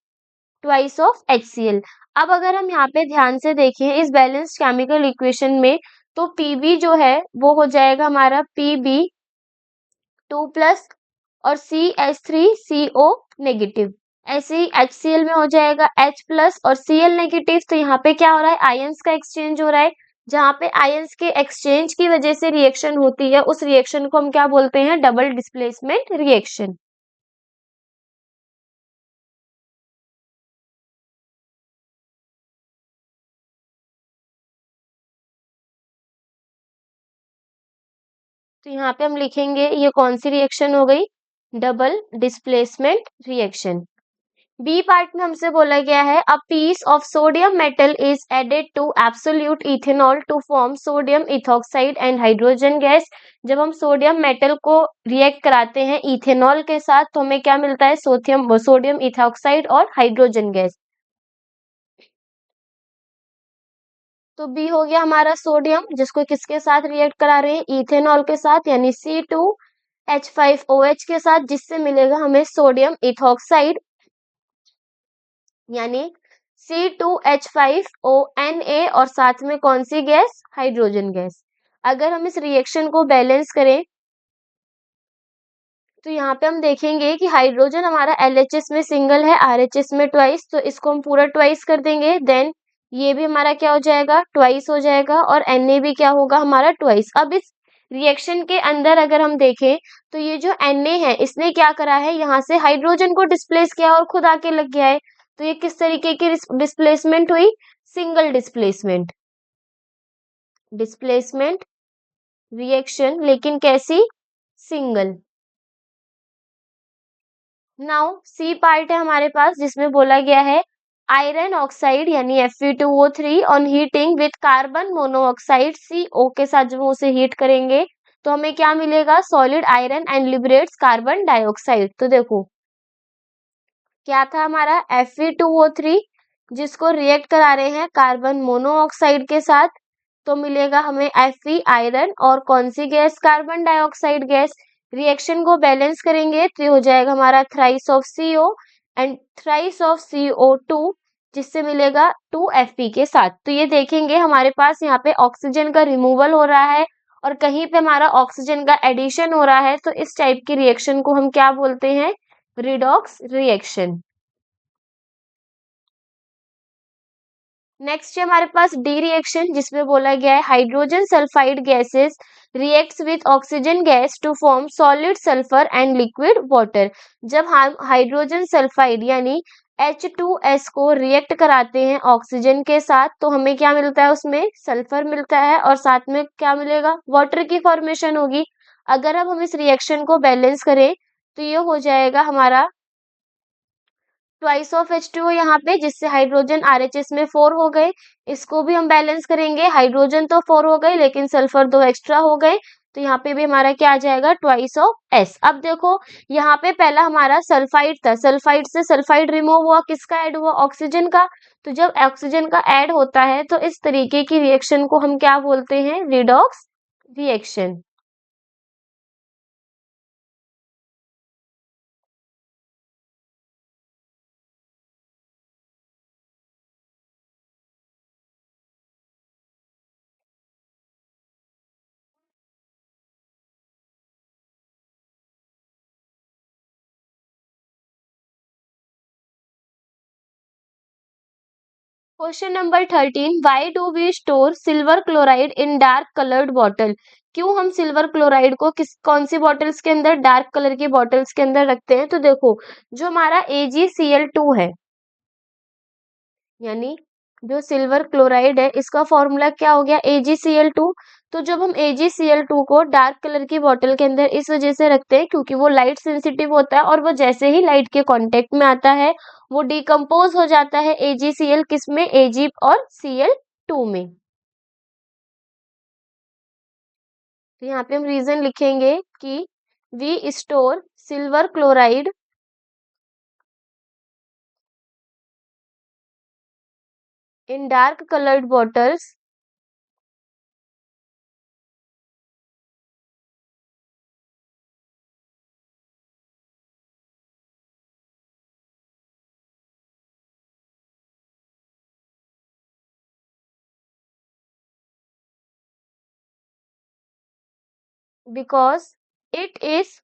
twice of HCl। अब अगर हम यहाँ पे ध्यान से देखें इस बैलेंस्ड केमिकल इक्वेशन में, तो Pb जो है वो हो जाएगा हमारा Pb2+ और CH3CO नेगेटिव। ऐसे ही HCl में हो जाएगा H+ और Cl नेगेटिव। तो यहाँ पे क्या हो रहा है? आयंस का एक्सचेंज हो रहा है। जहाँ पे आयंस के एक्सचेंज की वजह से रिएक्शन होती है, उस रिएक्शन को हम क्या बोलते हैं? Double displacement reaction. तो यहाँ पे हम लिखेंगे ये कौन सी रिएक्शन हो गई? Double displacement reaction. B part में हमसे बोला गया है, a piece of sodium metal is added to absolute ethanol to form sodium ethoxide and hydrogen gas. जब हम सोडियम मेटल को रिएक्ट कराते हैं इथेनॉल के साथ तो हमें क्या मिलता है? सोडियम इथॉक्साइड और हाइड्रोजन गैस। तो बी हो गया हमारा सोडियम, जिसको किसके साथ रिएक्ट करा रहे हैं, इथेनॉल के साथ, यानी C2H5OH के साथ, जिससे मिलेगा हमें सोडियम इथॉक्साइड, यानी C2H5ONA, और साथ में कौन सी गैस, हाइड्रोजन गैस। अगर हम इस रिएक्शन को बैलेंस करें तो यहाँ पे हम देखेंगे कि हाइड्रोजन हमारा LHS में सिंगल है, RHS में ट्वाइस, तो इसको हम पूरा ट्वाइस कर देंगे। देन ये भी हमारा क्या हो जाएगा, ट्वाइस हो जाएगा, और Na भी क्या होगा हमारा, ट्वाइस। अब इस रिएक्शन के अंदर अगर हम देखें तो ये जो Na है, इसने क्या करा है, यहाँ से हाइड्रोजन को डिस्प्लेस किया और खुद आके लग गया है। तो ये किस तरीके की डिस्प्लेसमेंट हुई, सिंगल डिस्प्लेसमेंट, डिस्प्लेसमेंट रिएक्शन, लेकिन कैसी, सिंगल। नाउ सी पार्ट है हमारे पास, जिसमें बोला गया है आयरन ऑक्साइड यानी Fe2O3 on heating with carbon monoxide CO के साथ जब हम उसे हीट करेंगे तो हमें क्या मिलेगा, solid iron and liberates carbon dioxide. तो देखो क्या था हमारा Fe2O3, जिसको रिएक्ट करा रहे हैं कार्बन मोनोऑक्साइड के साथ, तो मिलेगा हमें Fe आयरन और कौन सी gas, carbon dioxide gas. Reaction को बैलेंस करेंगे तो ये हो जाएगा हमारा thrice of CO and thrice of CO2, जिससे मिलेगा 2Fe के साथ। तो ये देखेंगे हमारे पास यहाँ पे ऑक्सीजन का रिमूवल हो रहा है और कहीं पे हमारा ऑक्सीजन का एडिशन हो रहा है, तो इस टाइप की रिएक्शन को हम क्या बोलते हैं, रिडॉक्स रिएक्शन। नेक्स्ट है हमारे पास डी रिएक्शन, जिसमें बोला गया है hydrogen sulphide gases reacts with oxygen gas to form solid sulphur and liquid water. जब हम हाइड्रोजन सल्फाइड यानी H2S को रिएक्ट कराते हैं ऑक्सीजन के साथ, तो हमें क्या मिलता है, उसमें सल्फर मिलता है और साथ में क्या मिलेगा, वाटर की फॉर्मेशन होगी। अगर अब हम इस रिएक्शन को बैलेंस करें तो ये हो जाएगा हमारा ट्वाइस ऑफ H2O यहाँ पे, जिससे हाइड्रोजन RHS में 4 हो गए। इसको भी हम बैलेंस करेंगे, हाइड्रोजन तो 4 हो गए लेकिन सल्फर 2 एक्स्ट्रा हो गए, तो यहाँ पे भी हमारा क्या आ जाएगा, ट्वाइस ऑफ S। अब देखो यहाँ पे पहला हमारा सल्फाइड था, सल्फाइड से सल्फाइड रिमूव हुआ, किसका ऐड हुआ, ऑक्सीजन का। तो जब ऑक्सीजन का ऐड होता है तो इस तरीके की रिएक्शन को हम क्या बोलते हैं, redox reaction. Question number 13, why do we store silver chloride in dark coloured bottle. क्यों हम सिल्वर क्लोराइड को कौन सी बॉटल्स के अंदर, डार्क कलर की बॉटल्स के अंदर रखते हैं। तो देखो जो हमारा AgCl2 है, यानी जो सिल्वर क्लोराइड है, इसका फॉर्मूला क्या हो गया, AgCl2। तो जब हम AgCl2 को डार्क कलर की बॉटल के अंदर इस वजह से रखते हैं क्योंकि वो लाइट सेंसिटिव होता है, और वो जैसे ही लाइट के कांटेक्ट में आता है वो डिकम्पोज हो जाता है AgCl किसमें, Ag और Cl2 में। तो यहाँ पे हम रीजन लिखेंगे कि we store silver chloride in dark colored bottles because it is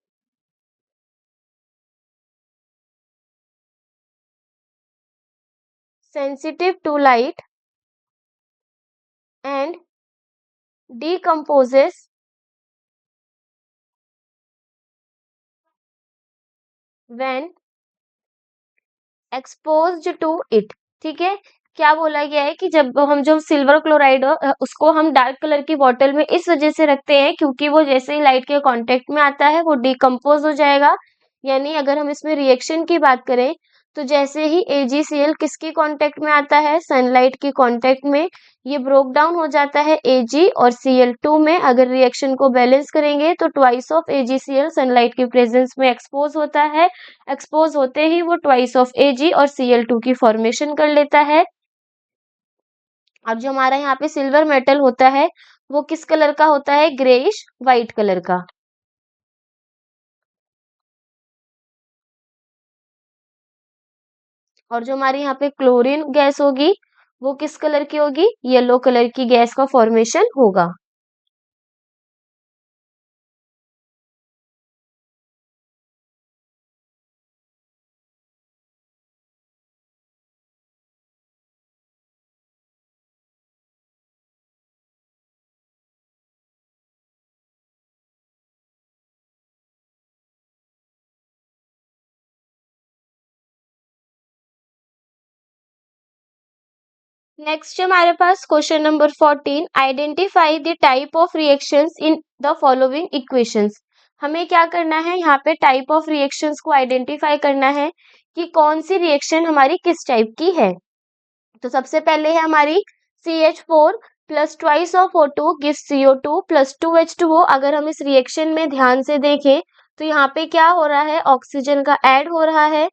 sensitive to light and decomposes when exposed to it। ठीक है, क्या बोला गया है कि जब हम जो सिल्वर क्लोराइड उसको हम डार्क कलर की बॉटल में इस वजह से रखते हैं क्योंकि वो जैसे ही लाइट के कांटेक्ट में आता है वो डिकम्पोज हो जाएगा। यानी अगर हम इसमें रिएक्शन की बात करें तो जैसे ही AgCl किसकी कांटेक्ट में आता है, सनलाइट की कांटेक्ट में, ये ब्रोक डाउन हो जाता है Ag और Cl2 में। अगर रिएक्शन को बैलेंस करेंगे तो ट्वाइस ऑफ AgCl सनलाइट की प्रेजेंस में एक्सपोज होता है, एक्सपोज होते ही वो ट्वाइस ऑफ Ag और Cl2 की फॉर्मेशन कर लेता है। और जो हमारा यहाँ पे सिल्वर मेटल होता है वो किस कलर का होता है, ग्रेइश व्हाइट कलर का। और जो हमारी यहाँ पे क्लोरीन गैस होगी वो किस कलर की होगी, येलो कलर की गैस का फॉर्मेशन होगा। नेक्स्ट हमारे पास question number 14, identify the type of reactions in the following equations. हमें क्या करना है, यहाँ पे टाइप ऑफ रिएक्शंस को आइडेंटिफाई करना है कि कौन सी रिएक्शन हमारी किस टाइप की है। तो सबसे पहले है हमारी CH4 plus twice of O2 gives CO2 plus 2H2O। अगर हम इस रिएक्शन में ध्यान से देखें तो यहाँ पे क्या हो रहा है, ऑक्सीजन का ऐड हो रहा है,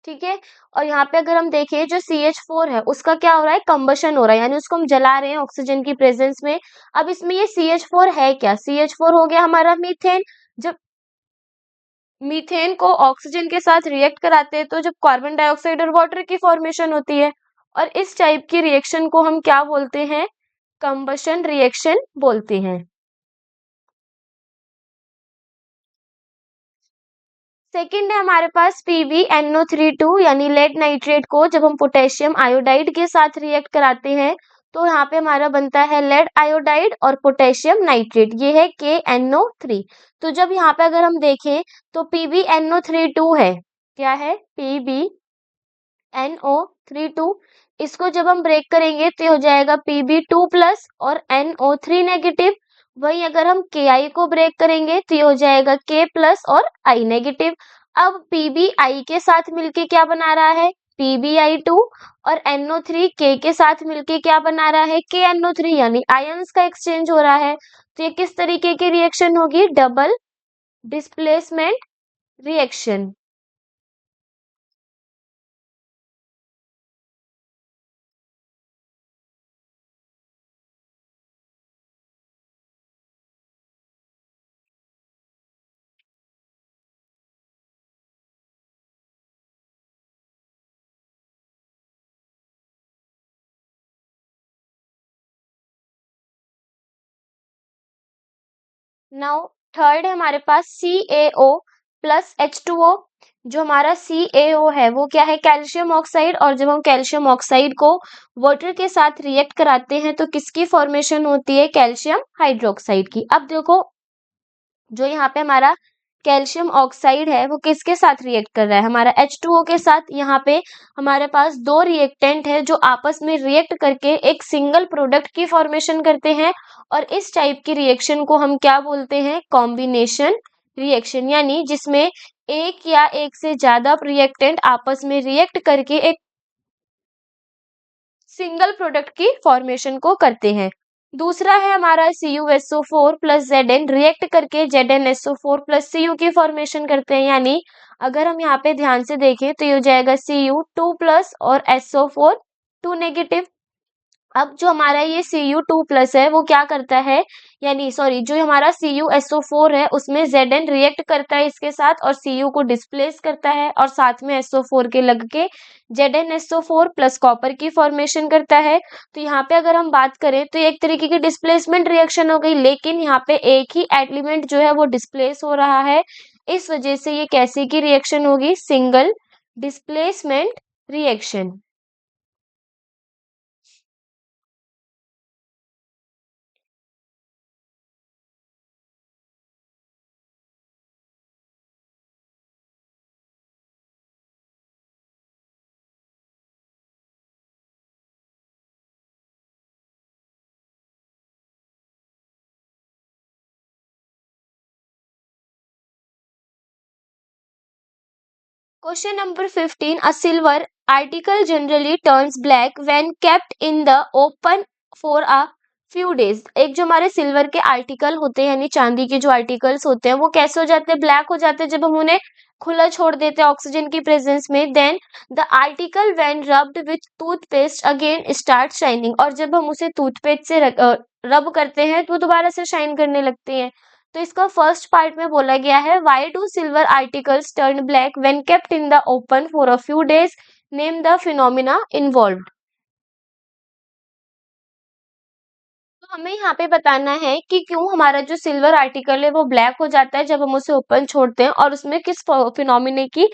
ठीक है। और यहाँ पे अगर हम देखें जो CH4 है उसका क्या हो रहा है, कंबशन हो रहा है, यानी उसको हम जला रहे हैं ऑक्सीजन की प्रेजेंस में। अब इसमें ये CH4 है क्या, CH4 हो गया हमारा मीथेन। जब मीथेन को ऑक्सीजन के साथ रिएक्ट कराते हैं तो जब कार्बन डाइऑक्साइड और वाटर की फॉर्मेशन होती है, और इस टाइप की रिएक्शन को हम क्या बोलते हैं, कंबशन रिएक्शन बोलते हैं। सेकंड है हमारे पास PbNO32 यानी लेड नाइट्रेट को जब हम पोटेशियम आयोडाइड के साथ रिएक्ट कराते हैं तो यहाँ पे हमारा बनता है लेड आयोडाइड और पोटेशियम नाइट्रेट, ये है KNO3। तो जब यहाँ पे अगर हम देखें तो PbNO32 है, क्या है, PbNO32। इसको जब हम ब्रेक करेंगे तो ये हो जाएगा Pb2 प्लस और NO3 नेगेटिव। वहीं अगर हम Ki को ब्रेक करेंगे तो ये हो जाएगा K प्लस और I नेगेटिव। अब PbI के साथ मिलके क्या बना रहा है, PbI2, और NO3 K के साथ मिलके क्या बना रहा है, KNO3, यानी आयंस का एक्सचेंज हो रहा है। तो ये किस तरीके की रिएक्शन होगी, double displacement reaction. Now third है हमारे पास CaO प्लस H2O। जो हमारा CaO है वो क्या है, कैल्शियम ऑक्साइड, और जब हम कैल्शियम ऑक्साइड को वाटर के साथ रिएक्ट कराते हैं तो किसकी फॉर्मेशन होती है, कैल्शियम हाइड्रोक्साइड की। अब देखो जो यहाँ पे हमारा कैल्शियम ऑक्साइड है वो किसके साथ रिएक्ट कर रहा है, हमारा H2O के साथ। यहाँ पे हमारे पास दो रिएक्टेंट है जो आपस में रिएक्ट करके एक सिंगल प्रोडक्ट की फॉर्मेशन करते हैं, और इस टाइप की रिएक्शन को हम क्या बोलते हैं, कॉम्बिनेशन रिएक्शन, यानी जिसमें एक या एक से ज्यादा रिएक्टेंट आपस में रिएक्ट करके एक सिंगल प्रोडक्ट की फॉर्मेशन को करते हैं। दूसरा है हमारा CuSO4 प्लस Zn, रिएक्ट करके ZnSO4 प्लस Cu की फॉर्मेशन करते हैं, यानी अगर हम यहाँ पे ध्यान से देखें तो ये हो जाएगा Cu 2 प्लस और SO4 2 नेगेटिव। अब जो हमारा ये Cu2 प्लस है वो क्या करता है, यानी सॉरी जो हमारा CuSO4 है उसमें Zn रिएक्ट करता है इसके साथ और Cu को डिस्प्लेस करता है, और साथ में SO4 के लग के ZnSO4 प्लस कॉपर की फॉर्मेशन करता है। तो यहाँ पे अगर हम बात करें तो ये एक तरीके की डिस्प्लेसमेंट रिएक्शन हो गई, लेकिन यहाँ पे एक ही एलिमेंट जो है वो डिस्प्लेस हो रहा है, इस वजह से ये कैसे की रिएक्शन होगी, single displacement reaction. Question number 15. A silver article generally turns black when kept in the open for a few days, एक जो हमारे सिल्वर के आर्टिकल होते हैं यानी चांदी के जो आर्टिकल्स होते हैं वो कैसे हो जाते हैं, ब्लैक हो जाते हैं जब हम उन्हें खुला छोड़ देते हैं ऑक्सीजन की प्रेजेंस में। Then the article when rubbed with toothpaste again start shining, और जब हम उसे टूथपेस्ट से रब करते हैं तो दोबारा से शाइन करने लगते हैं। तो इसका फर्स्ट पार्ट में बोला गया है why do silver articles turn black when kept in the open for a few days, name the phenomena involved. तो हमें यहाँ पे बताना है कि क्यों हमारा जो सिल्वर आर्टिकल है वो ब्लैक हो जाता है जब हम उसे ओपन छोड़ते हैं, और उसमें किस फिनोमिने की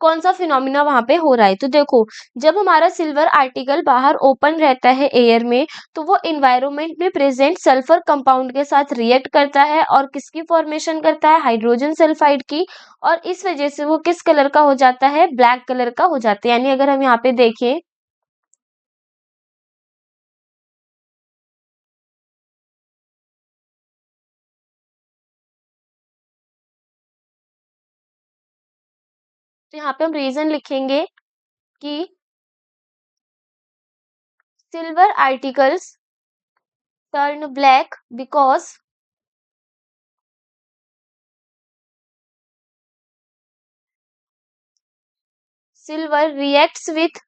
कौन सा फिनोमिना वहां पे हो रहा है। तो देखो, जब हमारा सिल्वर आर्टिकल बाहर ओपन रहता है एयर में, तो वो इन्वायरमेंट में प्रेजेंट सल्फर कंपाउंड के साथ रिएक्ट करता है और किसकी फॉर्मेशन करता है, हाइड्रोजन सल्फाइड की। और इस वजह से वो किस कलर का हो जाता है, ब्लैक कलर का हो जाता है। यानी अगर हम यहाँ पे देखें, तो यहाँ पे हम रीजन लिखेंगे कि silver articles turn black because silver reacts with,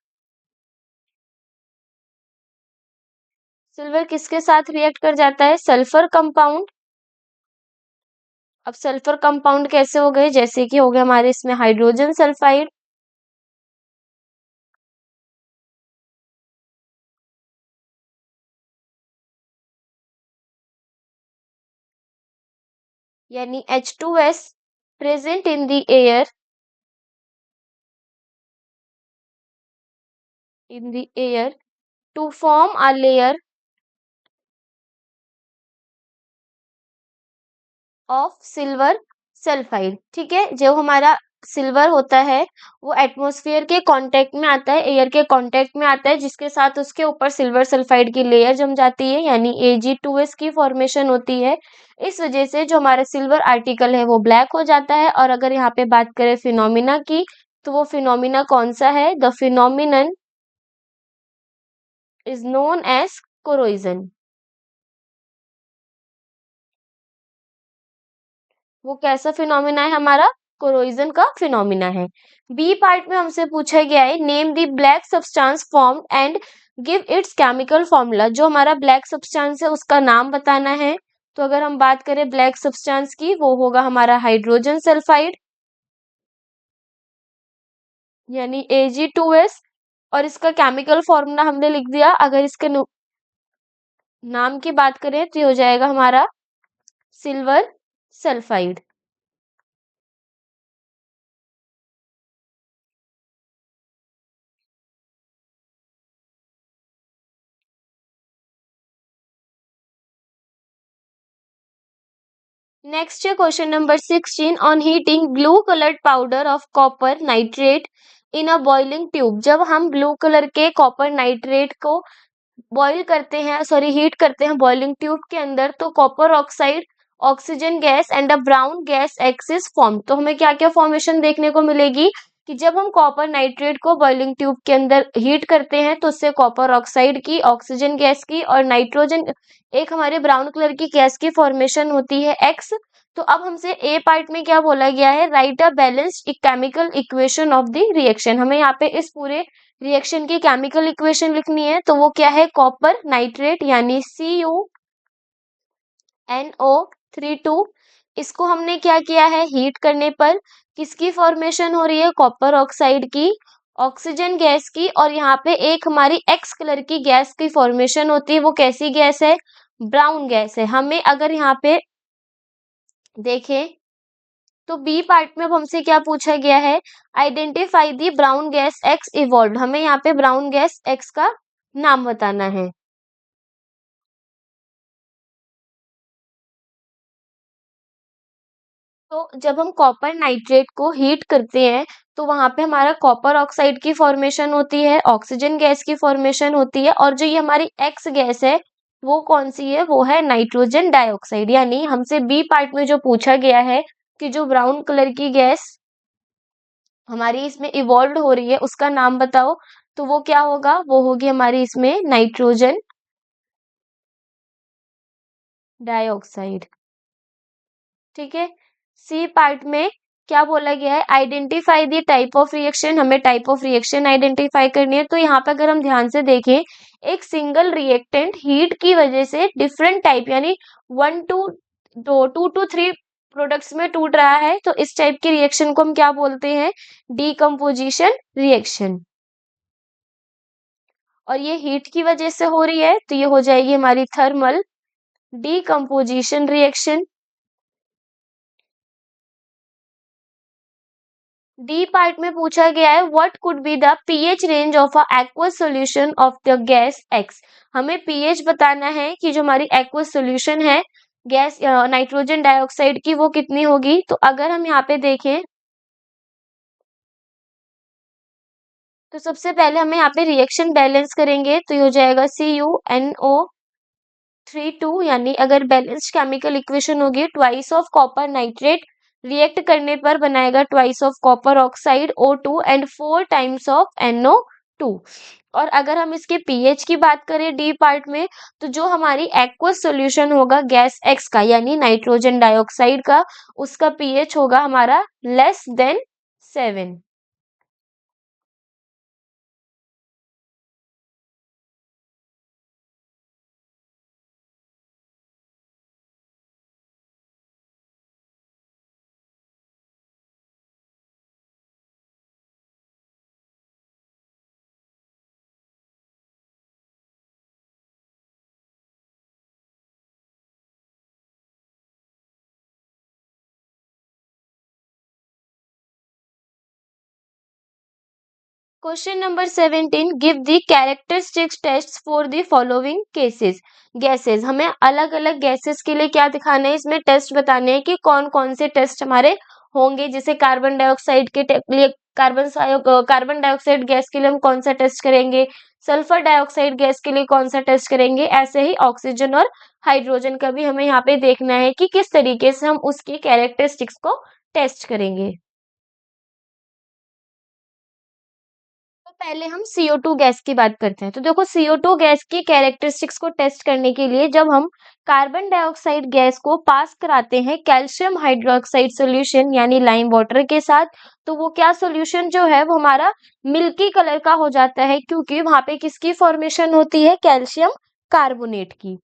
silver किसके साथ रिएक्ट कर जाता है, सल्फर कंपाउंड। अब सल्फर कंपाउंड कैसे हो गए, जैसे कि हो गया हमारे इसमें हाइड्रोजन सल्फाइड, यानी H2S present in the air, in the air to form a layer of silver sulphide. ठीक है, जो हमारा सिल्वर होता है वो एटमॉस्फेयर के कांटेक्ट में आता है, एयर के कांटेक्ट में आता है, जिसके साथ उसके ऊपर सिल्वर सल्फाइड की लेयर जम जाती है यानी Ag2S की फॉर्मेशन होती है। इस वजह से जो हमारा सिल्वर आर्टिकल है वो ब्लैक हो जाता है। और अगर यहाँ पे बात करें फिनोमिना की, तो वो फिनोमिना कौन सा है, the phenomenon is known as corrosion. वो कैसा फिनोमिना है हमारा, कोरोजन का फिनोमिना है। बी पार्ट में हमसे पूछा गया है name the black substance form and give its chemical formula, जो हमारा ब्लैक सब्सटेंस है उसका नाम बताना है। तो अगर हम बात करें ब्लैक सब्सटेंस की, वो होगा हमारा हाइड्रोजन सल्फाइड यानी Ag2S। और इसका केमिकल फॉर्मूला हमने लिख दिया। अगर इसके नाम की बात करें तो ये हो जाएगा हमारा सिल्वर सल्फाइड। नेक्स्ट है question number 16 on heating blue coloured powder of copper nitrate in a boiling tube. जब हम ब्लू कलर के कॉपर नाइट्रेट को बॉईल करते हैं, सॉरी हीट करते हैं बॉइलिंग ट्यूब के अंदर, तो copper oxide, oxygen gas and a brown gas axis form. तो हमें क्या क्या फॉर्मेशन देखने को मिलेगी कि जब हम कॉपर नाइट्रेट को बॉइलिंग ट्यूब के अंदर हीट करते हैं तो उससे कॉपर ऑक्साइड की, ऑक्सीजन गैस की और नाइट्रोजन, एक हमारे ब्राउन कलर की गैस की फॉर्मेशन होती है एक्स। तो अब हमसे ए पार्ट में क्या बोला गया है, right a balanced chemical equation of the reaction. हमें यहाँ पे इस पूरे रिएक्शन की केमिकल इक्वेशन लिखनी है। तो वो क्या है, कॉपर नाइट्रेट यानी CuNO3 2। इसको हमने क्या किया है, हीट करने पर किसकी फॉर्मेशन हो रही है, कॉपर ऑक्साइड की, ऑक्सीजन गैस की, और यहाँ पे एक हमारी एक्स कलर की गैस की फॉर्मेशन होती है। वो कैसी गैस है, ब्राउन गैस है। हमें अगर यहाँ पे देखें तो बी पार्ट में अब हमसे क्या पूछा गया है, identify the brown gas x evolve. हमें यहाँ पे ब्राउन गैस एक्स का नाम बताना है। तो जब हम कॉपर नाइट्रेट को हीट करते हैं तो वहां पे हमारा कॉपर ऑक्साइड की फॉर्मेशन होती है, ऑक्सीजन गैस की फॉर्मेशन होती है, और जो ये हमारी एक्स गैस है वो कौन सी है, वो है नाइट्रोजन डाइऑक्साइड। यानी हमसे बी पार्ट में जो पूछा गया है कि जो ब्राउन कलर की गैस हमारी इसमें इवॉल्व हो रही है उसका नाम बताओ, तो वो क्या होगा, वो होगी हमारी इसमें नाइट्रोजन डाइऑक्साइड। ठीक है। सी पार्ट में क्या बोला गया है, identify the type of reaction, हमें टाइप ऑफ रिएक्शन आइडेंटिफाई करनी है। तो यहाँ पे अगर हम ध्यान से देखें, एक सिंगल रिएक्टेंट हीट की वजह से डिफरेंट टाइप यानी 2 to 3 प्रोडक्ट्स में टूट रहा है, तो इस टाइप की रिएक्शन को हम क्या बोलते हैं, डीकम्पोजिशन रिएक्शन। और ये हीट की वजह से हो रही है, तो ये हो जाएगी हमारी thermal decomposition reaction. D part में पूछा गया है what could be the pH range of a aqueous solution of the gas x. हमें पीएच बताना है कि जो हमारी एक्वस सॉल्यूशन है गैस नाइट्रोजन डाइऑक्साइड की, वो कितनी होगी। तो अगर हम यहाँ पे देखें, तो सबसे पहले हमें यहाँ पे रिएक्शन बैलेंस करेंगे, तो ये हो जाएगा CuNO3 2, यानी अगर बैलेंस्ड केमिकल इक्वेशन होगी twice of copper nitrate react करने पर बनाएगा twice of copper oxide O2 and 4 times of NO2। और अगर हम इसके पीएच की बात करें डी पार्ट में, तो जो हमारी एक्वस सॉल्यूशन होगा गैस एक्स का यानी नाइट्रोजन डाइऑक्साइड का, उसका पीएच होगा हमारा <<7। Question number 17, give the characteristics test for the following cases. Gases, हमें अलग अलग गैसेस के लिए क्या दिखाना है, इसमें टेस्ट बताने हैं कि कौन कौन से टेस्ट हमारे होंगे। जैसे कार्बन डाइऑक्साइड के लिए कार्बन डाइऑक्साइड गैस के लिए हम कौन सा टेस्ट करेंगे, सल्फर डाइऑक्साइड गैस के लिए कौन सा टेस्ट करेंगे, ऐसे ही ऑक्सीजन और हाइड्रोजन का भी हमें यहाँ पे देखना है कि किस तरीके से हम उसकी कैरेक्टरिस्टिक्स को टेस्ट करेंगे। तो पहले हम CO2 गैस की बात करते हैं। तो देखो CO2 गैस की कैरेक्टरिस्टिक्स को टेस्ट करने के लिए जब हम कार्बन डाइऑक्साइड गैस को पास कराते हैं कैल्शियम हाइड्रोक्साइड सॉल्यूशन यानी लाइम वाटर के साथ, तो वो क्या सॉल्यूशन जो है वो हमारा मिल्की कलर का हो जाता है, क्योंकि वहां पे किसकी फॉर्मेशन होती है, कैल्शियम कार्बोनेट की।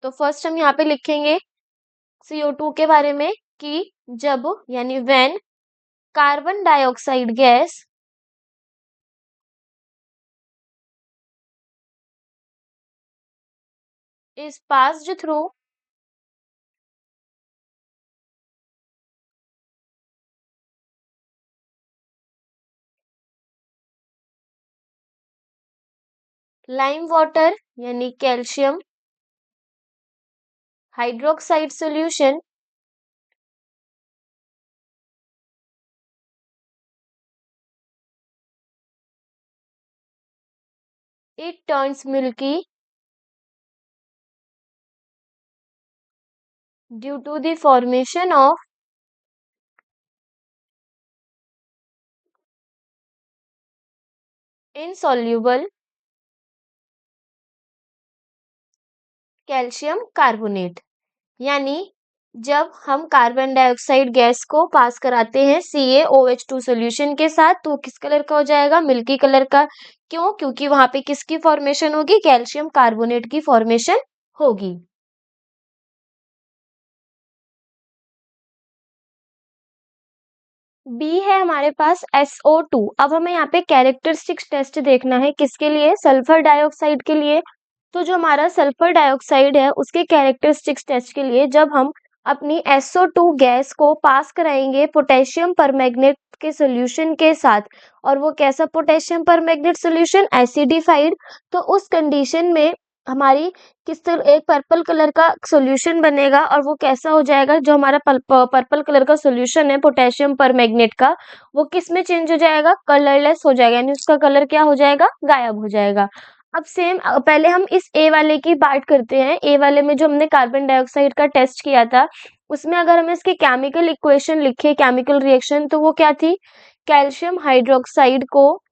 तो फर्स्ट हम यहाँ पे लिखेंगे CO2 के बारे में कि जब यानी when carbon dioxide gas is passed through lime water यानी calcium hydroxide solution, it turns milky due to the formation of insoluble calcium carbonate. यानी जब हम कार्बन डाइऑक्साइड गैस को पास कराते हैं CaOH2 सॉल्यूशन के साथ, तो वो किस कलर का हो जाएगा, मिल्की कलर का। क्यों, क्योंकि वहां पे किसकी फॉर्मेशन होगी, कैल्शियम कार्बोनेट की फॉर्मेशन होगी। बी है हमारे पास SO2। अब हमें यहाँ पे कैरेक्टरिस्टिक्स टेस्ट देखना है, किसके लिए, सल्फर डाइऑक्साइड के लिए। तो जो हमारा सल्फर डाइऑक्साइड है उसके कैरेक्टरिस्टिक्स टेस्ट के लिए जब हम अपनी SO2 गैस को पास कराएंगे पोटेशियम परमैंगनेट के सॉल्यूशन के साथ, और वो कैसा पोटेशियम परमैंगनेट सॉल्यूशन, एसिडिफाइड, तो उस कंडीशन में हमारी किस तरह एक पर्पल कलर का सॉल्यूशन बनेगा, और वो कैसा हो जाएगा, जो हमारा पर्पल कलर का सॉल्यूशन है पोटेशियम परमैंगनेट का, वो किस में चेंज हो जाएगा, कलरलेस हो जाएगा, यानी उसका कलर क्या हो जाएगा, गायब हो जाएगा। अब सेम पहले हम इस ए वाले की बात करते हैं। ए वाले में जो हमने कार्बन डाइऑक्साइड का टेस्ट किया था, उसमें अगर हम इसकी केमिकल इक्वेशन लिखे, केमिकल रिएक्शन, तो वो क्या थी, कैल्शियम हाइड्रोक्साइड को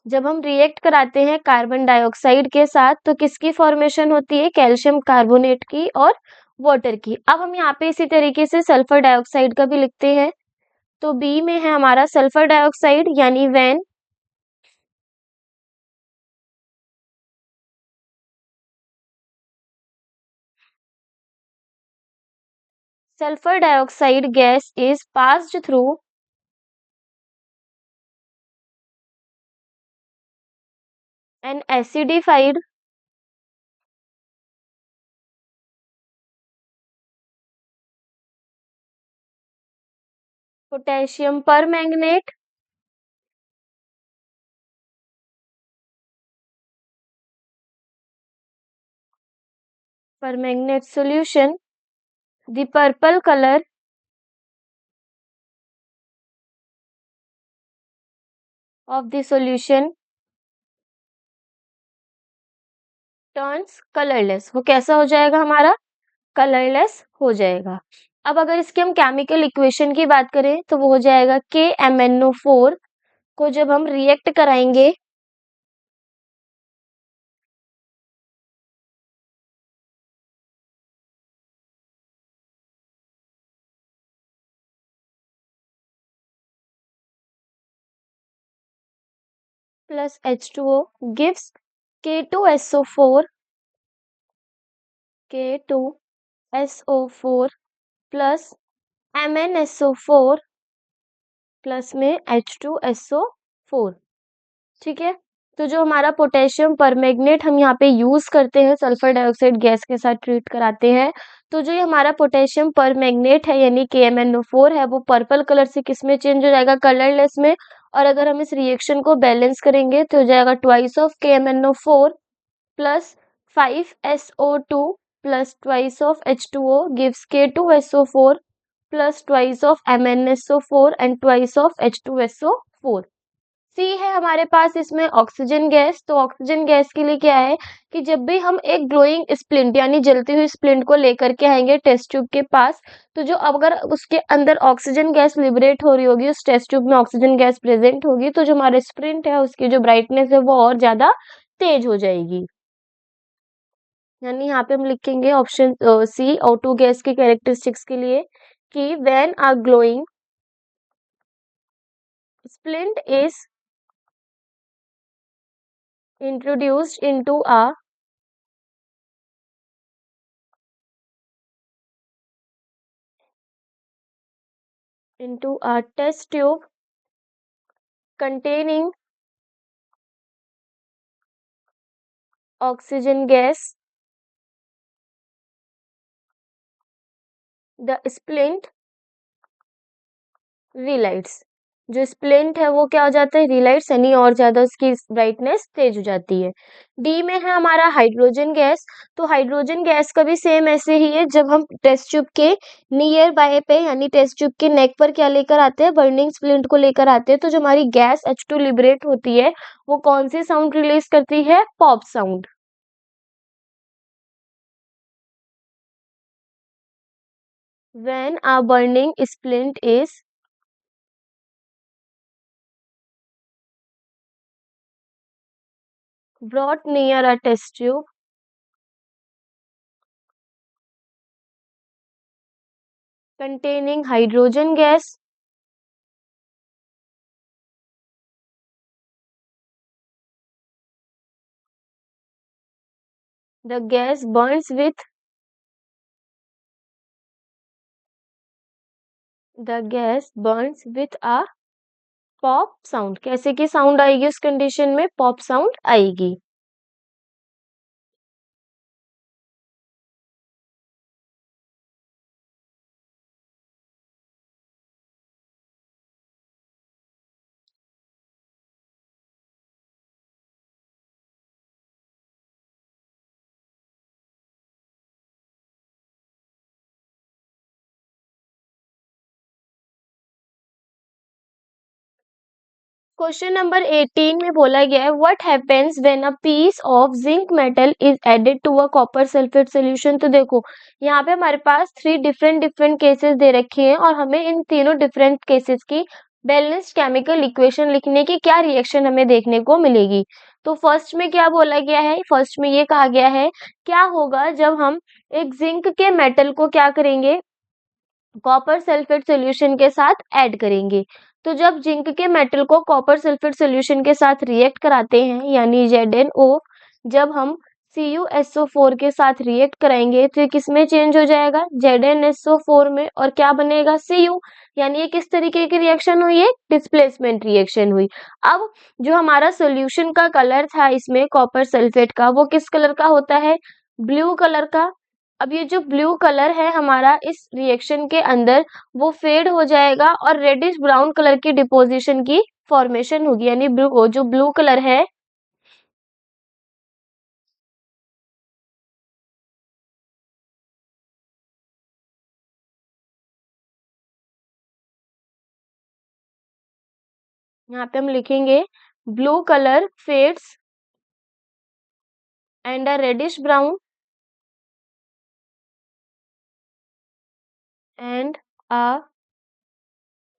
जब हम रिएक्ट कराते हैं कार्बन डाइऑक्साइड के साथ तो किसकी फॉर्मेशन होती है? कैल्शियम कार्बोनेट की और वाटर की। अब हम यहाँ पे इसी तरीके से सल्फर डाइऑक्साइड का भी लिखते हैं। तो बी में है हमारा सल्फर डाइऑक्साइड, यानी when sulfur dioxide gas is passed through an acidified potassium permanganate solution. The purple color of the solution turns colorless. वो कैसा हो जाएगा हमारा? कलरलेस हो जाएगा। अब अगर इसके हम केमिकल इक्वेशन की बात करें तो वो हो जाएगा KMnO4 को जब हम रिएक्ट कराएंगे plus H2O gives K2SO4 plus MnSO4 plus में H2SO4। ठीक है, तो जो हमारा पोटेशियम परमैंगनेट हम यहाँ पे यूज करते हैं सल्फर डाइऑक्साइड गैस के साथ ट्रीट कराते हैं, तो जो ये हमारा पोटेशियम परमैंगनेट है यानी KMnO4 है वो पर्पल कलर से किस में चेंज हो जाएगा? कलरलेस में। और अगर हम इस रिएक्शन को बैलेंस करेंगे तो हो जाएगा twice of KMnO4 plus 5SO2 plus twice of H2O gives K2SO4 plus twice of MnSO4 and twice of H2SO4। सी है हमारे पास इसमें ऑक्सीजन गैस। तो ऑक्सीजन गैस के लिए क्या है कि जब भी हम एक ग्लोइंग स्प्लिंट यानी जलती हुई स्प्लिंट को लेकर के आएंगे टेस्ट ट्यूब के पास, तो जो अगर उसके अंदर ऑक्सीजन गैस लिबरेट हो रही होगी, उस टेस्ट ट्यूब में ऑक्सीजन गैस प्रेजेंट होगी, तो जो हमारा स्प्लिंट है उसकी जो ब्राइटनेस है वो और ज्यादा तेज हो जाएगी। यानी यहाँ पे हम लिखेंगे ऑप्शन सी O2 गैस के कैरेक्टरिस्टिक्स के लिए कि when a glowing splint is introduced into a test tube containing oxygen gas, the splint relights। जो स्प्लिंट है वो क्या हो जाता है? रिलाइट्स, यानी और ज्यादा उसकी ब्राइटनेस तेज हो जाती है। डी में है हमारा हाइड्रोजन गैस। तो हाइड्रोजन गैस का भी सेम ऐसे ही है, जब हम टेस्ट ट्यूब के नियर बाय पे यानी टेस्ट ट्यूब के नेक पर क्या लेकर आते हैं? बर्निंग स्प्लिंट को लेकर आते हैं, तो जो हमारी गैस H2 लिबरेट होती है वो कौन सी साउंड रिलीज करती है? Pop sound. When a burning splint is brought near a test tube containing hydrogen gas, the gas burns with a pop sound. कैसे की साउंड आएगी उस कंडीशन में? पॉप साउंड आएगी। क्वेश्चन नंबर 18 में बोला गया है what happens when a piece of zinc metal is added to a copper sulphate solution. तो देखो यहाँ पे हमारे पास 3 डिफरेंट केसेस दे रखे हैं और हमें इन तीनों डिफरेंट केसेस की बैलेंस्ड केमिकल इक्वेशन लिखने की क्या रिएक्शन हमें देखने को मिलेगी। तो फर्स्ट में क्या बोला गया है, फर्स्ट में ये कहा गया है क्या होगा जब हम एक जिंक के मेटल को क्या करेंगे, कॉपर सल्फेट सॉल्यूशन के साथ ऐड करेंगे। तो जब जिंक के मेटल को कॉपर सल्फेट सॉल्यूशन के साथ रिएक्ट कराते हैं यानी ZnO, जब हम CuSO4 के साथ रिएक्ट कराएंगे तो ये किसमें चेंज हो जाएगा, ZnSO4 में, और क्या बनेगा, Cu। यानी ये किस तरीके की रिएक्शन हुई है, डिस्प्लेसमेंट रिएक्शन हुई। अब जो हमारा सॉल्यूशन का कलर था इसमें कॉपर सल्फेट का, वो किस कलर का होता है, ब्लू कलर का। अब ये जो ब्लू कलर है हमारा इस रिएक्शन के अंदर वो फेड हो जाएगा और रेडिश ब्राउन कलर की डिपोजिशन की फॉर्मेशन होगी, यानी ब्लू, जो ब्लू कलर है, यहाँ पे हम लिखेंगे blue colour fades and a reddish brown and a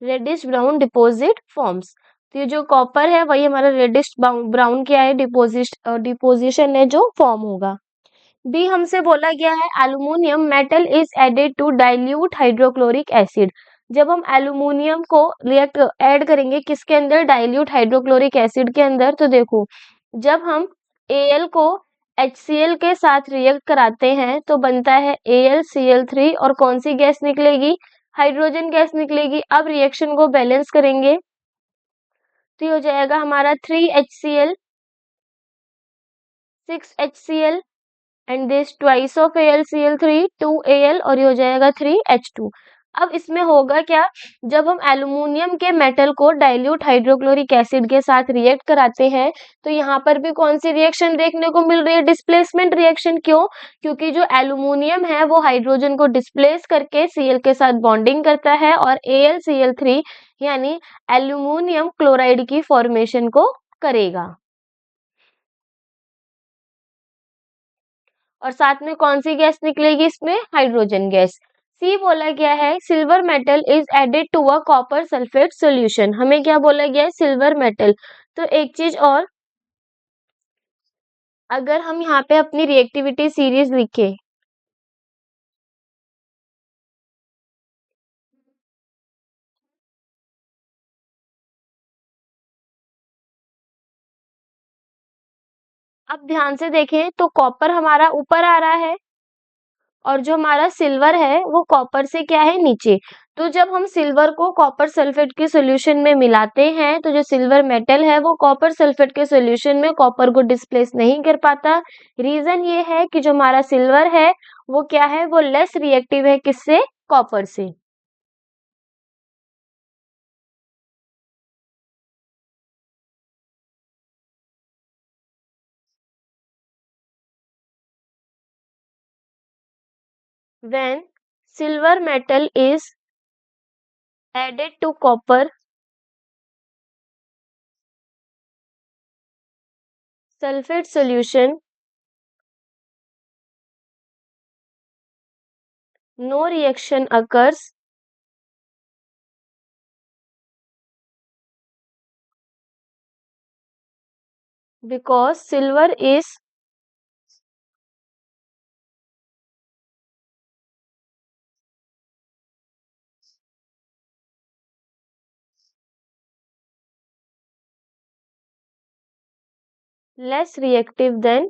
reddish brown deposit forms. तो ये जो कॉपर है वही हमारा रेडिश ब्राउन क्या है, डिपोजिशन है जो फॉर्म होगा। बी हमसे बोला गया है aluminium metal is added to dilute hydrochloric acid. जब हम एल्यूमिनियम को रिएक्ट ऐड करेंगे किसके अंदर, डाइल्यूट हाइड्रोक्लोरिक एसिड के अंदर, तो देखो जब हम Al को HCl के साथ रिएक्ट कराते हैं तो बनता है AlCl3 और कौन सी गैस निकलेगी, हाइड्रोजन गैस निकलेगी। अब रिएक्शन को बैलेंस करेंगे तो ये हो जाएगा हमारा 3HCl 6HCl and this twice of AlCl3 2Al और ये हो जाएगा 3H2। अब इसमें होगा क्या, जब हम एल्यूमिनियम के मेटल को डाइल्यूट हाइड्रोक्लोरिक एसिड के साथ रिएक्ट कराते हैं तो यहाँ पर भी कौन सी रिएक्शन देखने को मिल रही है, डिस्प्लेसमेंट रिएक्शन। क्यों, क्योंकि जो एल्यूमिनियम है वो हाइड्रोजन को डिस्प्लेस करके Cl के साथ बॉन्डिंग करता है और AlCl3 यानी एल्यूमिनियम क्लोराइड की फॉर्मेशन को करेगा। और साथ में कौन सी गैस निकलेगी इसमें, हाइड्रोजन गैस। सी बोला गया है silver metal is added to a copper sulphate solution. हमें क्या बोला गया है, सिल्वर मेटल। तो एक चीज और, अगर हम यहाँ पे अपनी रिएक्टिविटी सीरीज लिखे, अब ध्यान से देखें तो कॉपर हमारा ऊपर आ रहा है और जो हमारा सिल्वर है वो कॉपर से क्या है, नीचे। तो जब हम सिल्वर को कॉपर सल्फेट के सॉल्यूशन में मिलाते हैं तो जो सिल्वर मेटल है वो कॉपर सल्फेट के सॉल्यूशन में कॉपर को डिस्प्लेस नहीं कर पाता। रीजन ये है कि जो हमारा सिल्वर है वो क्या है, वो लेस रिएक्टिव है किससे, कॉपर से। When silver metal is added to copper sulfate solution, no reaction occurs because silver is less reactive than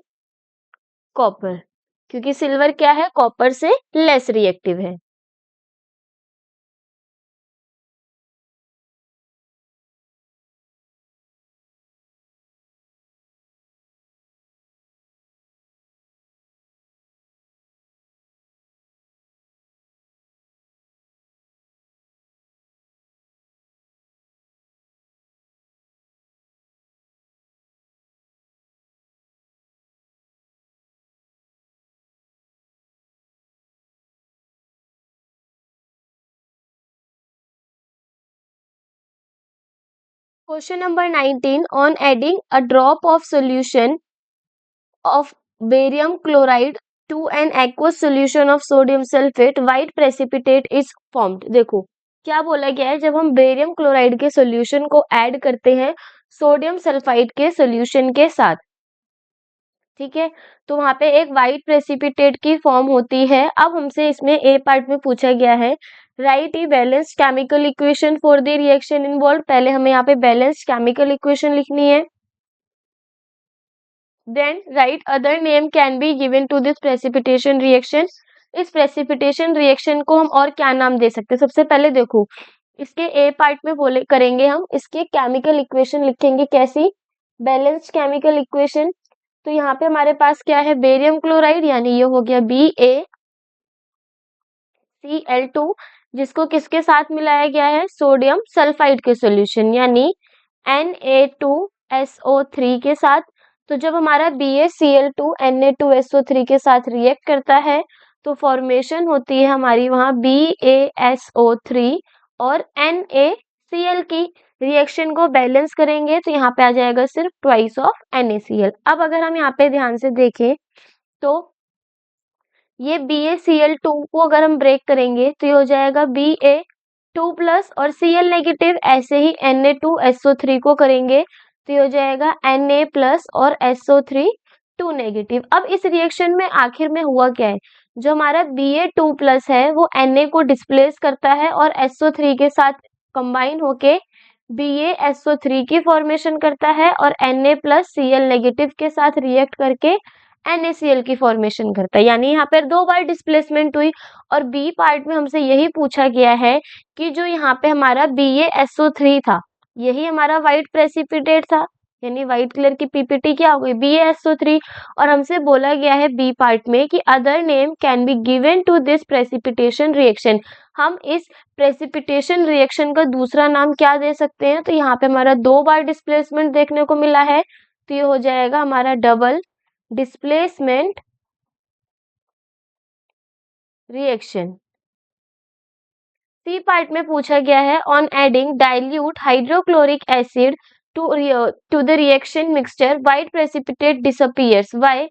copper। क्योंकि सिल्वर क्या है, कॉपर से लेस रिएक्टिव है। Question number 19, on adding a drop of solution of barium chloride to an aqueous solution of sodium sulfate white precipitate is formed। देखो क्या बोला गया है, जब हम बेरियम क्लोराइड के सॉल्यूशन को ऐड करते हैं सोडियम सल्फाइड के सॉल्यूशन के साथ, ठीक है, तो वहां पे एक वाइट प्रेसिपिटेट की फॉर्म होती है। अब हमसे इसमें ए पार्ट में पूछा गया है, write a balanced chemical equation for the reaction involve. पहले हमें यहाँ पे बैलेंस्ड केमिकल इक्वेशन लिखनी है। Then write other name can be given to this precipitation reaction. इस प्रेसिपिटेशन रिएक्शन को हम और क्या नाम दे सकते हैं? सबसे पहले देखो, इसके ए पार्ट में बोले करेंगे हम, इसके केमिकल इक्वेशन लिखेंगे। कैसी? Balanced chemical equation. तो यहाँ पे हमारे पास क्या है, बेरियम क्लोराइड, यानी ये हो गया BaCl2, जिसको किसके साथ मिलाया गया है, सोडियम सल्फाइड के सॉल्यूशन यानी Na2SO3 के साथ। तो जब हमारा BaCl2 Na2SO3 के साथ रिएक्ट करता है तो फॉर्मेशन होती है हमारी वहां BaSO3 और NaCl की। रिएक्शन को बैलेंस करेंगे तो यहाँ पे आ जाएगा सिर्फ ट्वाइस ऑफ NaCl। अब अगर हम यहाँ पे ध्यान से देखें तो ये BaCl2 को अगर हम ब्रेक करेंगे तो ये हो जाएगा Ba2 प्लस और Cl नेगेटिव। ऐसे ही Na2SO3 को करेंगे तो ये हो जाएगा Na प्लस और SO3 2 नेगेटिव। अब इस रिएक्शन में आखिर में हुआ क्या है, जो हमारा Ba2 प्लस है वो Na को डिस्प्लेस करता है और SO3 के साथ कंबाइन होके BaSO3 की फॉर्मेशन करता है और Na प्लस Cl नेगेटिव के साथ रिएक्ट करके NaCl की फॉर्मेशन करता है। यानी यहाँ पर दो बार डिस्प्लेसमेंट हुई। और बी पार्ट में हमसे यही पूछा गया है कि जो यहाँ पे हमारा BaSO3 था, यही हमारा व्हाइट प्रेसिपिटेट था, यानी व्हाइट कलर की पीपीटी क्या हो गई, BaSO3। और हमसे बोला गया है बी पार्ट में कि other name can be given to this precipitation reaction. हम इस प्रेसिपिटेशन रिएक्शन का दूसरा नाम क्या दे सकते हैं? तो यहाँ पे हमारा दो बार डिस्प्लेसमेंट देखने को मिला है, तो ये हो जाएगा हमारा double displacement reaction. C part में पूछा गया है, on adding dilute hydrochloric acid to the reaction mixture white precipitate disappears, why?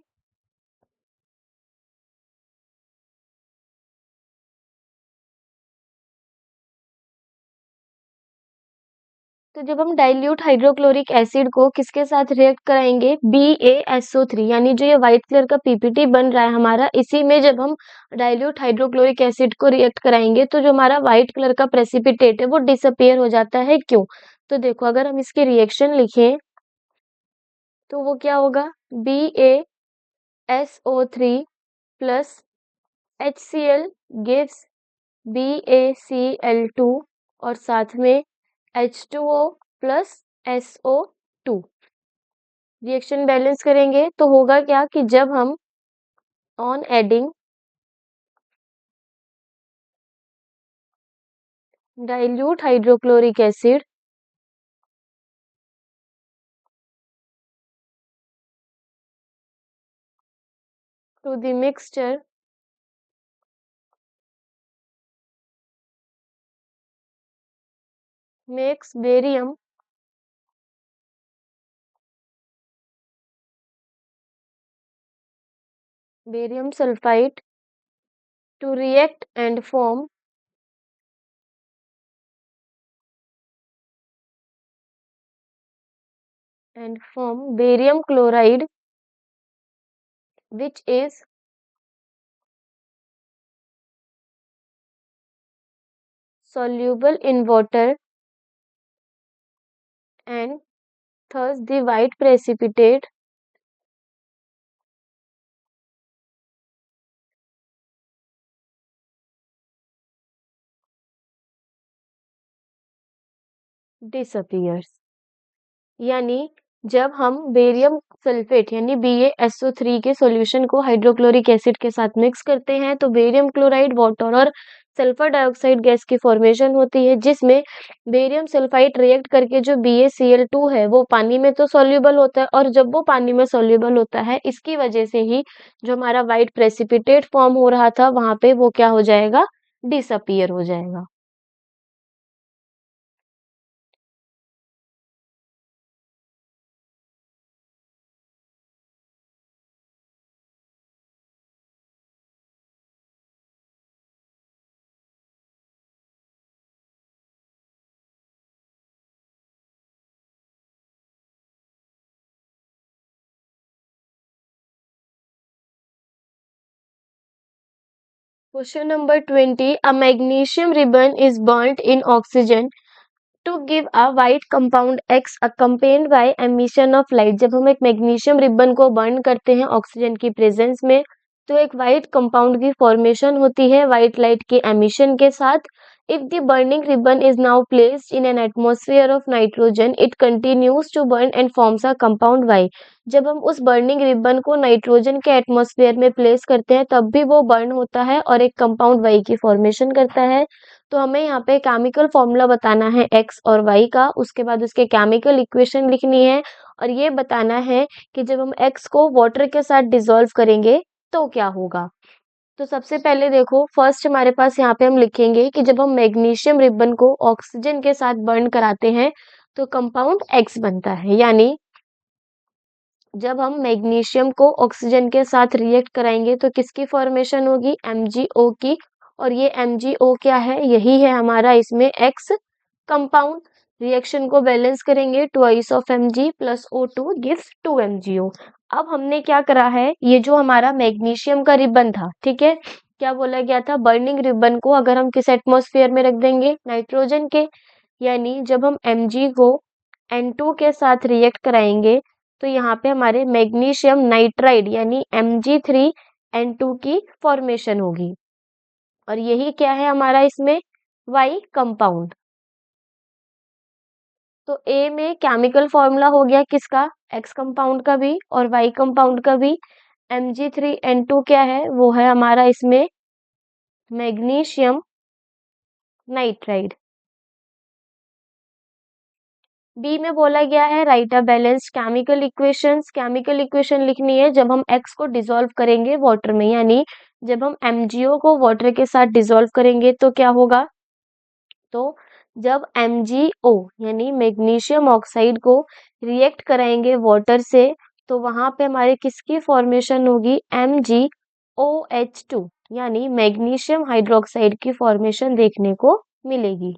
तो जब हम डाइल्यूट हाइड्रोक्लोरिक एसिड को किसके साथ रिएक्ट कराएंगे, BaSO3, यानी जो ये व्हाइट कलर का पीपीटी बन रहा है हमारा, इसी में जब हम डाइल्यूट हाइड्रोक्लोरिक एसिड को रिएक्ट कराएंगे तो जो हमारा व्हाइट कलर का प्रेसिपिटेट है वो डिसअपियर हो जाता है। क्यों? तो देखो, अगर हम इसके रिएक्शन लिखें तो वो क्या होगा, BaSO3 plus HCl gives BaCl2 और साथ में H2O plus SO2। Reaction balance करेंगे तो होगा क्या कि जब हम on adding dilute hydrochloric acid to the mixture makes barium sulfite to react and form barium chloride, which is soluble in water, and thus the white precipitate disappears। यानी जब हम बेरियम सल्फेट यानी BaSO3 के सॉल्यूशन को हाइड्रोक्लोरिक एसिड के साथ मिक्स करते हैं तो बेरियम क्लोराइड, वाटर और सल्फर डाइऑक्साइड गैस की फॉर्मेशन होती है, जिसमें बेरियम सल्फाइड रिएक्ट करके जो BaCl2 है वो पानी में तो सॉल्युबल होता है, और जब वो पानी में सॉल्युबल होता है इसकी वजह से ही जो हमारा व्हाइट प्रेसिपिटेट फॉर्म हो रहा था वहां पे वो क्या हो जाएगा, डिसअपियर हो जाएगा। Question number 20. A magnesium ribbon is burnt in oxygen to give a white compound X accompanied by emission of light. जब हम एक मैग्नीशियम रिबन को बर्न करते हैं ऑक्सीजन की प्रेजेंस में तो एक व्हाइट कंपाउंड की फॉर्मेशन होती है व्हाइट लाइट के एमिशन के साथ. If the burning ribbon is now placed in an atmosphere of nitrogen it continues to burn and forms a compound Y. जब हम उस बर्निंग रिबन को नाइट्रोजन के एटमॉस्फेयर में प्लेस करते हैं तब भी वो बर्न होता है और एक कंपाउंड वाई की फॉर्मेशन करता है. तो हमें यहाँ पे केमिकल फॉर्मूला बताना है एक्स और वाई का, उसके बाद उसके केमिकल इक्वेशन लिखनी है और ये बताना है कि जब हम एक्स को वाटर के साथ डिसॉल्व करेंगे तो क्या होगा. तो सबसे पहले देखो फर्स्ट हमारे पास यहाँ पे हम लिखेंगे कि जब हम मैग्नीशियम रिबन को ऑक्सीजन के साथ बर्न कराते हैं तो कंपाउंड एक्स बनता है. यानी जब हम मैग्नीशियम को ऑक्सीजन के साथ रिएक्ट कराएंगे तो किसकी फॉर्मेशन होगी, MgO की. और ये MgO क्या है, यही है हमारा इसमें एक्स कंपाउंड. रिएक्शन को बैलेंस करेंगे twice of Mg plus O2 gives 2 MgO. अब हमने क्या करा है, ये जो हमारा मैग्नीशियम का रिबन था, ठीक है, क्या बोला गया था, बर्निंग रिबन को अगर हम किस एटमॉस्फेयर में रख देंगे, नाइट्रोजन के. यानी जब हम Mg को N2 के साथ रिएक्ट कराएंगे तो यहाँ पे हमारे मैग्नीशियम नाइट्राइड यानी Mg3N2 की फॉर्मेशन होगी और यही क्या है हमारा इसमें वाई कंपाउंड. तो ए में केमिकल फॉर्मूला हो गया किसका, एक्स कंपाउंड का भी और वाई कंपाउंड का भी. Mg3N2 क्या है, वो है हमारा इसमें मैग्नीशियम नाइट्राइड. बी में बोला गया है right a balanced chemical equations. Chemical equation लिखनी है जब हम एक्स को डिसॉल्व करेंगे वाटर में, यानी जब हम MgO को वाटर के साथ डिसॉल्व करेंगे तो क्या होगा. तो जब MgO यानी मैग्नीशियम ऑक्साइड को रिएक्ट कराएंगे वाटर से तो वहां पे हमारे किसकी फॉर्मेशन होगी, MgOH2 यानी मैग्नीशियम हाइड्रोक्साइड की फॉर्मेशन देखने को मिलेगी.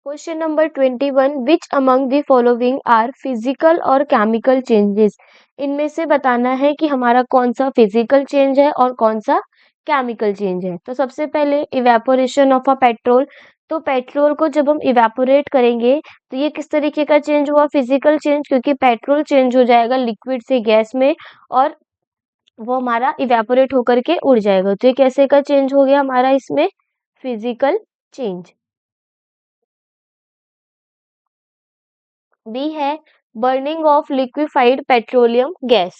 Question number 21. Which among the following are physical or chemical changes. इनमें से बताना है कि हमारा कौन सा फिजिकल चेंज है और कौन सा केमिकल चेंज है. तो सबसे पहले इवेपोरेशन ऑफ अ पेट्रोल. तो पेट्रोल को जब हम इवेपोरेट करेंगे तो ये किस तरीके का चेंज हुआ, फिजिकल चेंज, क्योंकि पेट्रोल चेंज हो जाएगा लिक्विड से गैस में और वो हमारा इवेपोरेट होकर के उड़ जाएगा. तो ये कैसे का चेंज हो गया हमारा इसमें, फिजिकल चेंज. बी है burning of liquefied petroleum gas.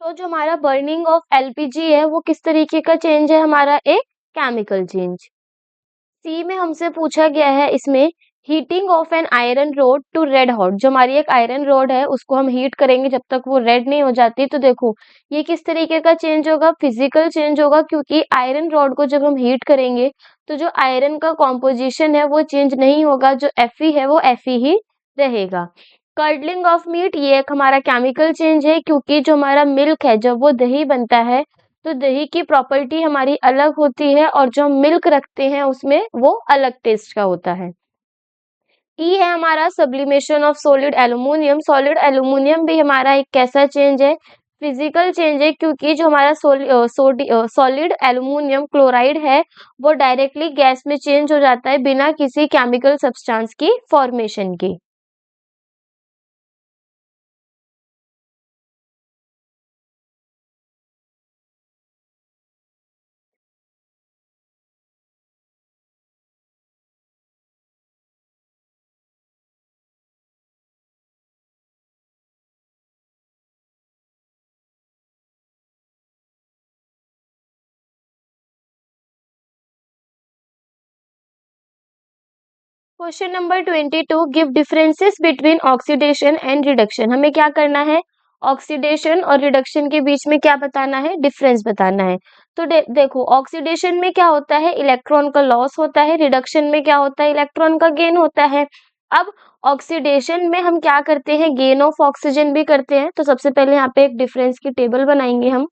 तो जो हमारा बर्निंग ऑफ LPG है वो किस तरीके का चेंज है हमारा, एक केमिकल चेंज. सी में हमसे पूछा गया है इसमें heating of an iron rod to red hot. जो हमारी एक आयरन रोड है उसको हम हीट करेंगे जब तक वो रेड नहीं हो जाती. तो देखो ये किस तरीके का चेंज होगा, फिजिकल चेंज होगा, क्योंकि आयरन रोड को जब हम हीट करेंगे तो जो आयरन का कॉम्पोजिशन है वो चेंज नहीं होगा, जो Fe है वो Fe ही रहेगा. कर्डलिंग ऑफ मीट ये एक हमारा केमिकल चेंज है, क्योंकि जो हमारा मिल्क है जब वो दही बनता है तो दही की प्रॉपर्टी हमारी अलग होती है और जो हम मिल्क रखते हैं उसमें वो अलग टेस्ट का होता है. ई है हमारा sublimation of solid aluminium. Solid aluminium भी हमारा एक कैसा चेंज है, फिजिकल चेंज है, क्योंकि जो हमारा सॉलिड एल्यूमिनियम क्लोराइड है वो डायरेक्टली गैस में चेंज हो जाता है बिना किसी केमिकल सब्सटेंस की फॉर्मेशन के. Question number 22, give differences between oxidation and reduction. हमें क्या करना है, ऑक्सीडेशन और रिडक्शन के बीच में क्या बताना है, डिफरेंस बताना है। तो देखो ऑक्सीडेशन में क्या होता है, इलेक्ट्रॉन का लॉस होता है, रिडक्शन में क्या होता है, इलेक्ट्रॉन का गेन होता है। अब ऑक्सीडेशन में हम क्या करते हैं, गेन ऑफ ऑक्सीजन भी करते हैं। तो सबसे पहले यहाँ पे एक डिफरेंस की टेबल बनाएंगे हम,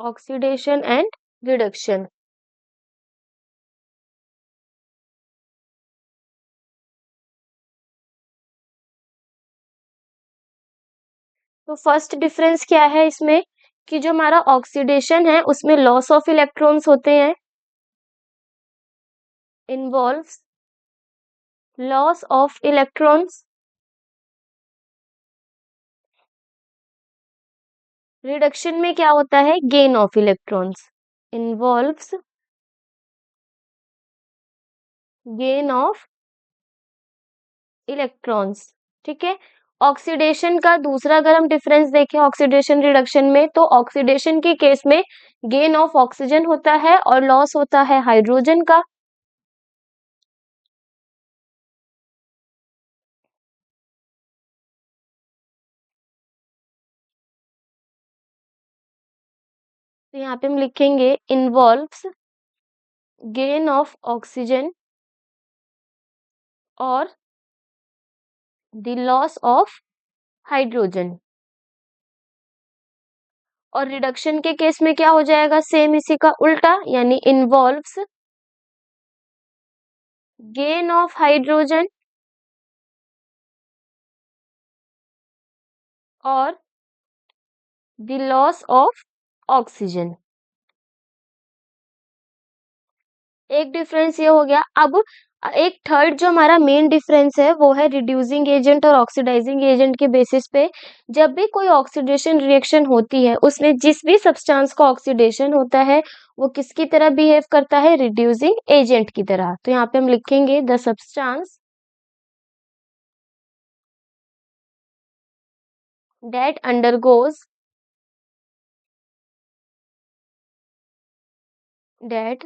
ऑक्सीडेशन एंड रिडक्शन। तो फर्स्ट डिफरेंस क्या है इसमें, कि जो हमारा ऑक्सीडेशन है उसमें लॉस ऑफ इलेक्ट्रॉन्स होते हैं, involves loss of electrons. Reduction में क्या होता है, gain of electrons, involves gain of electrons. ठीक है। ऑक्सीडेशन का दूसरा अगर हम डिफरेंस देखें ऑक्सीडेशन रिडक्शन में, तो ऑक्सीडेशन के केस में गेन ऑफ ऑक्सीजन होता है और लॉस होता है हाइड्रोजन का। तो यहाँ पे हम लिखेंगे इन्वॉल्व्स गेन ऑफ ऑक्सीजन और द लॉस ऑफ हाइड्रोजन। और रिडक्शन के केस में क्या हो जाएगा, सेम इसी का उल्टा, यानी इन्वॉल्व्स गेन ऑफ हाइड्रोजन और द लॉस ऑफ ऑक्सीजन। एक डिफरेंस ये हो गया। अब एक थर्ड जो हमारा मेन डिफरेंस है वो है रिड्यूसिंग एजेंट और ऑक्सीडाइजिंग एजेंट के बेसिस पे। जब भी कोई ऑक्सीडेशन रिएक्शन होती है उसमें जिस भी सब्सटेंस का ऑक्सीडेशन होता है वो किसकी तरह बिहेव करता है, रिड्यूसिंग एजेंट की तरह। तो यहाँ पे हम लिखेंगे the substance that that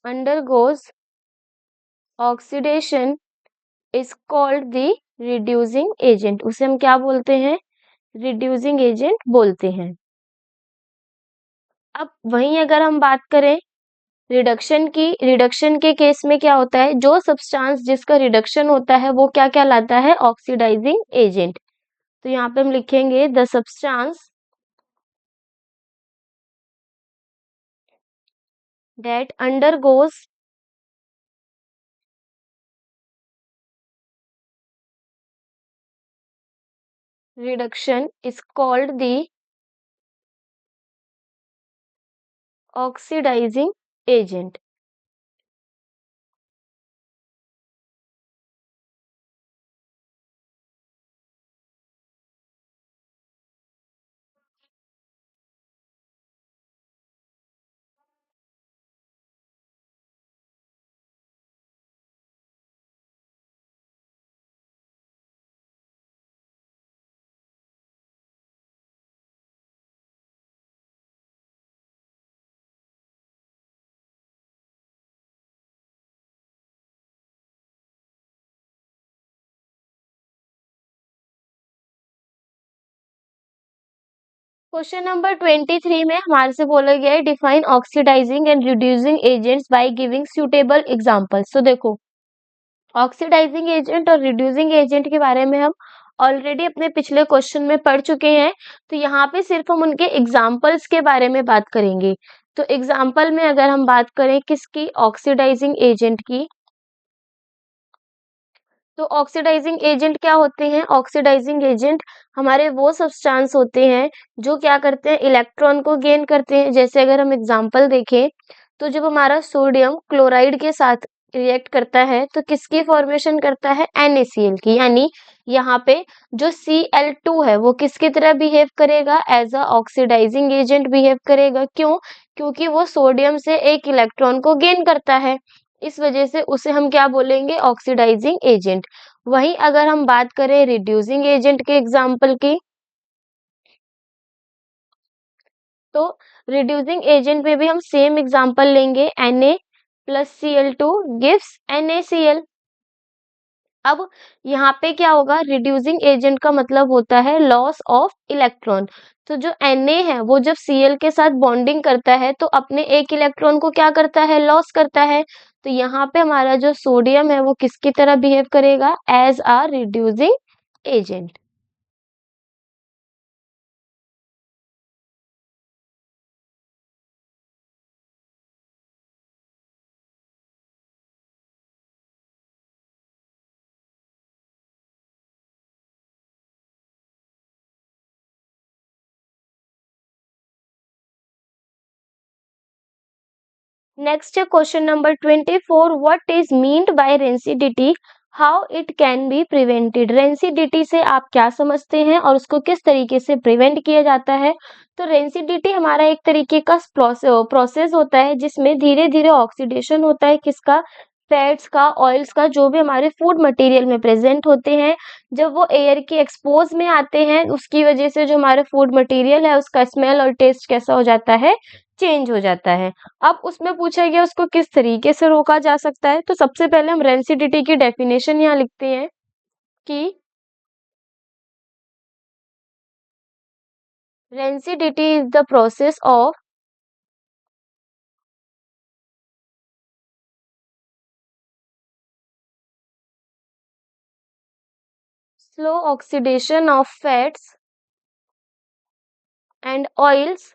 undergoes oxidation is called the reducing agent। उसे हम क्या बोलते हैं, रिड्यूसिंग एजेंट बोलते हैं। अब वहीं अगर हम बात करें रिडक्शन की, रिडक्शन के केस में क्या होता है, जो सब्सटेंस जिसका रिडक्शन होता है वो क्या क्या लाता है, ऑक्सीडाइजिंग एजेंट। तो यहाँ पे हम लिखेंगे the substance that reduction is called the oxidizing agent। Question number 23 में हमारे से बोला गया है define oxidizing and reducing agents by giving suitable examples. तो देखो ऑक्सीडाइजिंग एजेंट और रिड्यूसिंग एजेंट के बारे में हम ऑलरेडी अपने पिछले क्वेश्चन में पढ़ चुके हैं। तो यहाँ पे सिर्फ हम उनके एग्जांपल्स के बारे में बात करेंगे। तो एग्जांपल में अगर हम बात करें किसकी, ऑक्सीडाइजिंग एजेंट की, तो ऑक्सीडाइजिंग एजेंट क्या होते हैं, ऑक्सीडाइजिंग एजेंट हमारे वो सब्सटेंस होते हैं जो क्या करते हैं, इलेक्ट्रॉन को गेन करते हैं। जैसे अगर हम एग्जांपल देखें तो जब हमारा सोडियम क्लोराइड के साथ रिएक्ट करता है तो किसकी फॉर्मेशन करता है, NaCl की। यानी यहाँ पे जो Cl2 है वो किसकी तरह बिहेव करेगा, as a oxidizing agent behave करेगा। क्यों, क्योंकि वो सोडियम से एक इलेक्ट्रॉन को गेन करता है, इस वजह से उसे हम क्या बोलेंगे, ऑक्सीडाइजिंग एजेंट। वहीं अगर हम बात करें रिड्यूसिंग एजेंट के एग्जाम्पल की, तो रिड्यूसिंग एजेंट में भी हम सेम एग्जांपल लेंगे, Na+Cl2 गिव्स NaCl। अब यहाँ पे क्या होगा, रिड्यूसिंग एजेंट का मतलब होता है लॉस ऑफ इलेक्ट्रॉन। तो जो Na है वो जब Cl के साथ बॉन्डिंग करता है तो अपने एक इलेक्ट्रॉन को क्या करता है, लॉस करता है। तो यहाँ पे हमारा जो सोडियम है वो किसकी तरह बिहेव करेगा, as a reducing agent. Next है question number 24, what is meant by rancidity, how it can be prevented. Rancidity से आप क्या समझते हैं और उसको किस तरीके से प्रिवेंट किया जाता है। तो रेंसिडिटी हमारा एक तरीके का प्रोसेस होता है जिसमें धीरे धीरे ऑक्सीडेशन होता है, किसका, फैट्स का, ऑयल्स का, जो भी हमारे फूड मटेरियल में प्रेजेंट होते हैं। जब वो एयर के एक्सपोज में आते हैं उसकी वजह से जो हमारा फूड मटेरियल है उसका स्मेल और टेस्ट कैसा हो जाता है, चेंज हो जाता है। अब उसमें पूछा गया उसको किस तरीके से रोका जा सकता है। तो सबसे पहले हम रेंसिडिटी की डेफिनेशन यहाँ लिखते हैं कि rancidity is the process of slow oxidation of fats and oils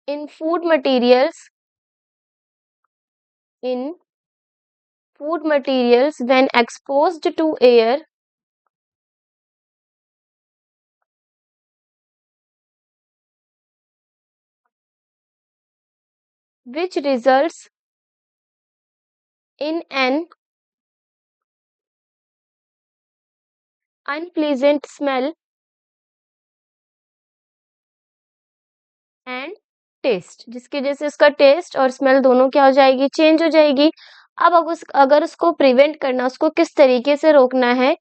in in food materials when exposed to air which results in an unpleasant smell and taste, जिसकी वजह से उसका टेस्ट और स्मेल दोनों क्या हो जाएगी, चेंज हो जाएगी। अब अगर उसको प्रिवेंट करना, उसको किस तरीके से रोकना है,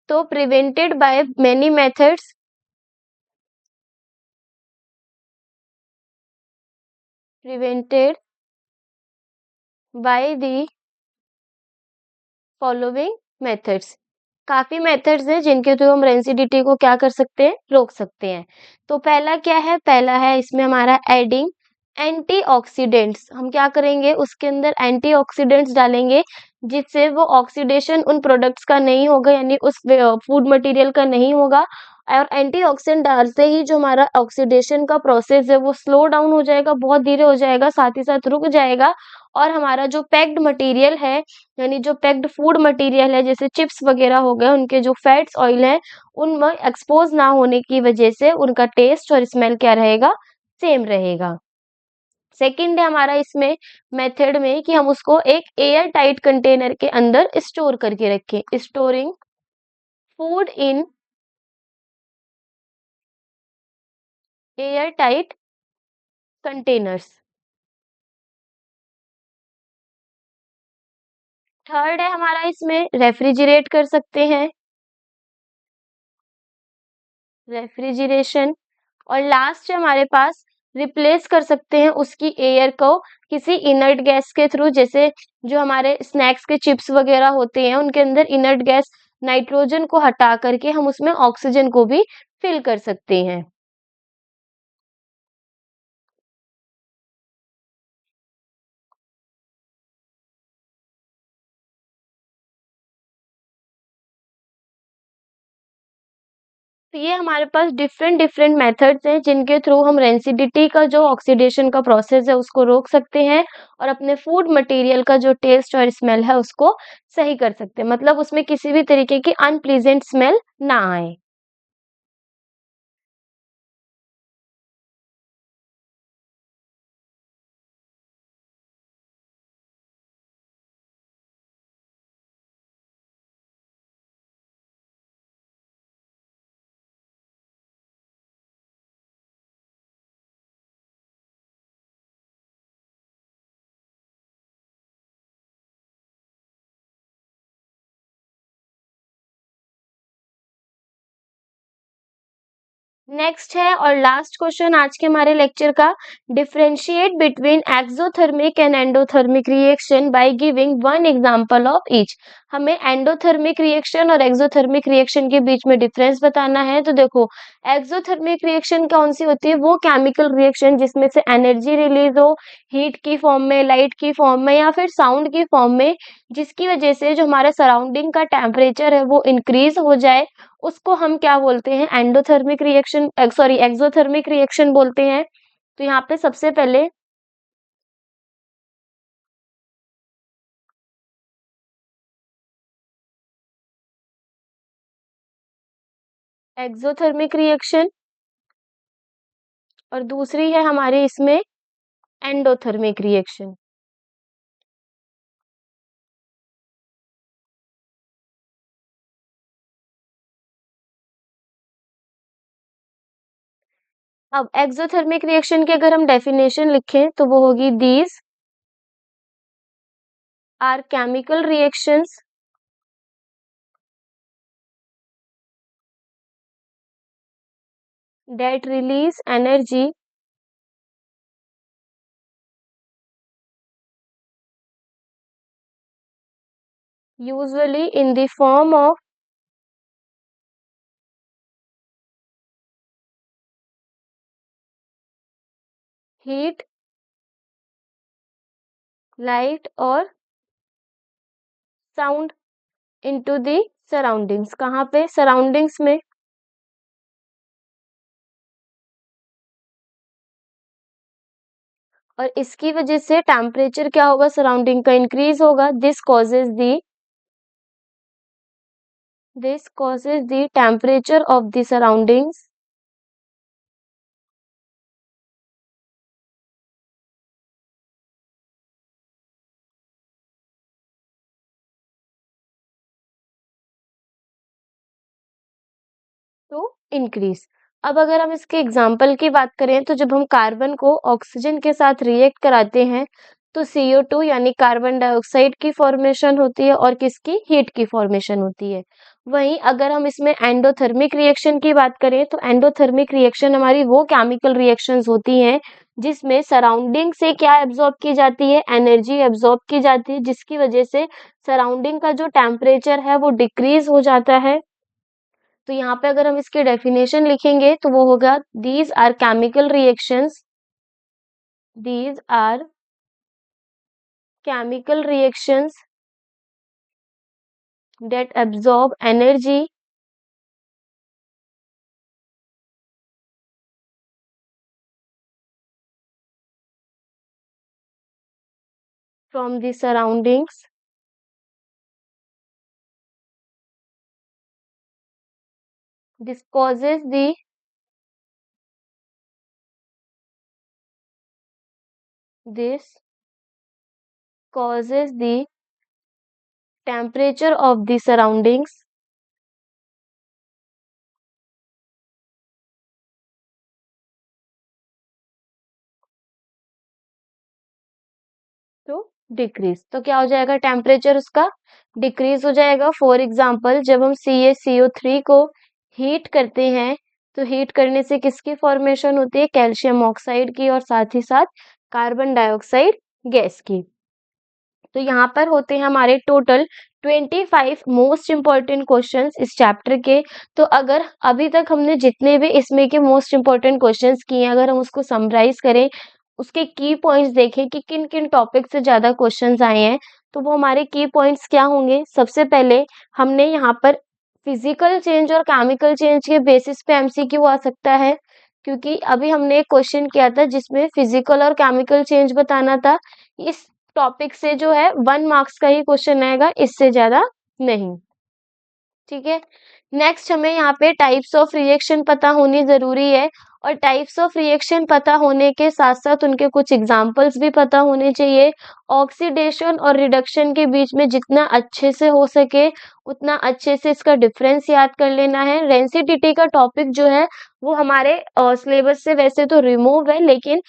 तो prevented by many methods, prevented by the following methods. काफी मेथड्स हैं जिनके थ्रू हम रेंसिडिटी को क्या कर सकते हैं, रोक सकते हैं। तो पहला क्या है, पहला है इसमें हमारा एडिंग एंटीऑक्सीडेंट्स। हम क्या करेंगे, उसके अंदर एंटीऑक्सीडेंट्स डालेंगे जिससे वो ऑक्सीडेशन उन प्रोडक्ट्स का नहीं होगा, यानी उस फूड मटेरियल का नहीं होगा। और एंटीऑक्सीडेंट डालते ही जो हमारा ऑक्सीडेशन का प्रोसेस है वो स्लो डाउन हो जाएगा, बहुत धीरे हो जाएगा, साथ ही साथ रुक जाएगा। और हमारा जो पैक्ड मटेरियल है, यानी जो पैक्ड फूड मटेरियल है जैसे चिप्स वगैरह हो गए, उनके जो फैट्स ऑयल है उनमें एक्सपोज ना होने की वजह से उनका टेस्ट और स्मेल क्या रहेगा, सेम रहेगा। सेकंड है हमारा इसमें मेथड में कि हम उसको एक एयर टाइट कंटेनर के अंदर स्टोर करके रखें, storing food in air tight containers. Third है हमारा इसमें रेफ्रिजरेट कर सकते हैं, रेफ्रिजरेशन। और लास्ट है हमारे पास रिप्लेस कर सकते हैं उसकी एयर को किसी इनर्ट गैस के थ्रू, जैसे जो हमारे स्नैक्स के चिप्स वगैरह होते हैं उनके अंदर इनर्ट गैस नाइट्रोजन को हटा करके हम उसमें ऑक्सीजन को भी फिल कर सकते हैं। तो ये हमारे पास डिफरेंट डिफरेंट मेथड्स हैं जिनके थ्रू हम रेंसिडिटी का जो ऑक्सीडेशन का प्रोसेस है उसको रोक सकते हैं और अपने फूड मटेरियल का जो टेस्ट और स्मेल है उसको सही कर सकते हैं, मतलब उसमें किसी भी तरीके की अनप्लीजेंट स्मेल ना आए। नेक्स्ट है और लास्ट क्वेश्चन आज के हमारे लेक्चर का, differentiate between exothermic and endothermic reaction by giving one example of each. हमें एंडोथर्मिक रिएक्शन और एक्सोथर्मिक रिएक्शन के बीच में डिफरेंस बताना है। तो देखो, एक्सोथर्मिक रिएक्शन कौन सी होती है, वो केमिकल रिएक्शन जिसमें से एनर्जी रिलीज हो हीट की फॉर्म में, लाइट की फॉर्म में या फिर साउंड की फॉर्म में, जिसकी वजह से जो हमारा सराउंडिंग का टेम्परेचर है वो इंक्रीज हो जाए, उसको हम क्या बोलते हैं, endothermic reaction, sorry exothermic reaction बोलते हैं। तो यहाँ पे सबसे पहले एक्सोथर्मिक रिएक्शन और दूसरी है हमारी इसमें एंडोथर्मिक रिएक्शन। अब एक्सोथर्मिक रिएक्शन की अगर हम डेफिनेशन लिखें तो वो होगी, these are chemical reactions that release energy usually in the form of heat, light और sound into the surroundings। कहाँ पे, सराउंडिंग्स में। और इसकी वजह से टेम्परेचर क्या होगा, सराउंडिंग का इंक्रीज होगा। This causes the temperature of the surroundings to increase. अब अगर हम इसके एग्जाम्पल की बात करें तो जब हम कार्बन को ऑक्सीजन के साथ रिएक्ट कराते हैं तो CO2 यानी कार्बन डाइऑक्साइड की फॉर्मेशन होती है और किसकी, हीट की फॉर्मेशन होती है। वहीं अगर हम इसमें एंडोथर्मिक रिएक्शन की बात करें तो एंडोथर्मिक रिएक्शन हमारी वो केमिकल रिएक्शंस होती हैं जिसमें सराउंडिंग से क्या एब्जॉर्ब की जाती है, एनर्जी एब्जॉर्ब की जाती है, जिसकी वजह से सराउंडिंग का जो टेम्परेचर है वो डिक्रीज हो जाता है। तो यहाँ पे अगर हम इसके डेफिनेशन लिखेंगे तो वो होगा, these are chemical reactions that absorb energy from the surroundings। This causes the this causes the temperature of the surroundings to decrease. तो क्या हो जाएगा, टेम्परेचर उसका डिक्रीज हो जाएगा। फॉर एग्जाम्पल, जब हम CaCO3 को हीट करते हैं तो हीट करने से किसकी फॉर्मेशन होती है, कैल्शियम ऑक्साइड की और साथ ही साथ कार्बन डाइऑक्साइड गैस की। तो यहाँ पर होते हैं हमारे टोटल 25 मोस्ट इम्पॉर्टेंट क्वेश्चंस इस चैप्टर के। तो अगर अभी तक हमने जितने भी इसमें के मोस्ट इम्पॉर्टेंट क्वेश्चंस किए हैं, अगर हम उसको समराइज करें, उसके की पॉइंट्स देखें कि किन किन टॉपिक से ज़्यादा क्वेश्चंस आए हैं, तो वो हमारे की पॉइंट्स क्या होंगे। सबसे पहले हमने यहाँ पर फिजिकल चेंज और केमिकल चेंज के बेसिस पे MCQ आ सकता है, क्योंकि अभी हमने एक क्वेश्चन किया था जिसमें फिजिकल और केमिकल चेंज बताना था। इस टॉपिक से जो है 1 मार्क्स का ही क्वेश्चन आएगा, इससे ज्यादा नहीं। ठीक है, नेक्स्ट हमें यहाँ पे टाइप्स ऑफ रिएक्शन पता होनी जरूरी है, और टाइप्स ऑफ रिएक्शन पता होने के साथ साथ उनके कुछ एग्जांपल्स भी पता होने चाहिए। ऑक्सीडेशन और रिडक्शन के बीच में जितना अच्छे से हो सके उतना अच्छे से इसका डिफरेंस याद कर लेना है। रेंसिडिटी का टॉपिक जो है वो हमारे सिलेबस से वैसे तो रिमूव है, लेकिन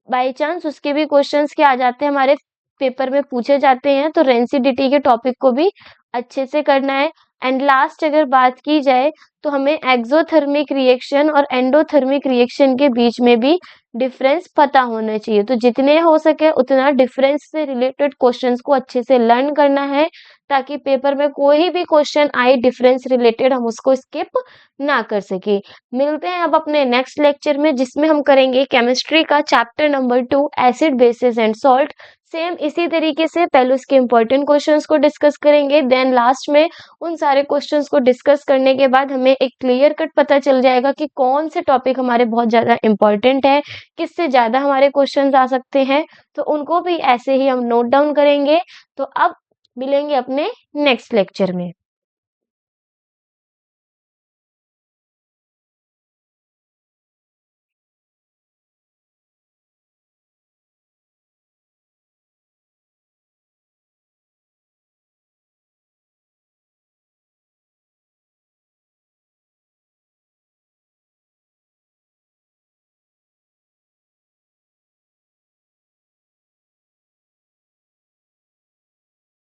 बाई चांस उसके भी क्वेश्चंस क्या आ जाते हैं, हमारे पेपर में पूछे जाते हैं, तो रेंसिडिटी के टॉपिक को भी अच्छे से करना है। एंड लास्ट अगर बात की जाए तो हमें एक्सोथर्मिक रिएक्शन और एंडोथर्मिक रिएक्शन के बीच में भी डिफरेंस पता होना चाहिए। तो जितने हो सके उतना डिफरेंस से रिलेटेड क्वेश्चंस को अच्छे से लर्न करना है, ताकि पेपर में कोई भी क्वेश्चन आए डिफरेंस रिलेटेड हम उसको स्किप ना कर सके। मिलते हैं अब अपने नेक्स्ट लेक्चर में, जिसमें हम करेंगे केमिस्ट्री का chapter number 2 acid basis and salt. Same इसी तरीके से पहले उसके इंपॉर्टेंट क्वेश्चंस को डिस्कस करेंगे, देन लास्ट में उन सारे क्वेश्चंस को डिस्कस करने के बाद हमें एक क्लियर कट पता चल जाएगा कि कौन से टॉपिक हमारे बहुत ज़्यादा इंपॉर्टेंट है, किससे ज़्यादा हमारे क्वेश्चंस आ सकते हैं, तो उनको भी ऐसे ही हम नोट डाउन करेंगे। तो अब मिलेंगे अपने नेक्स्ट लेक्चर में।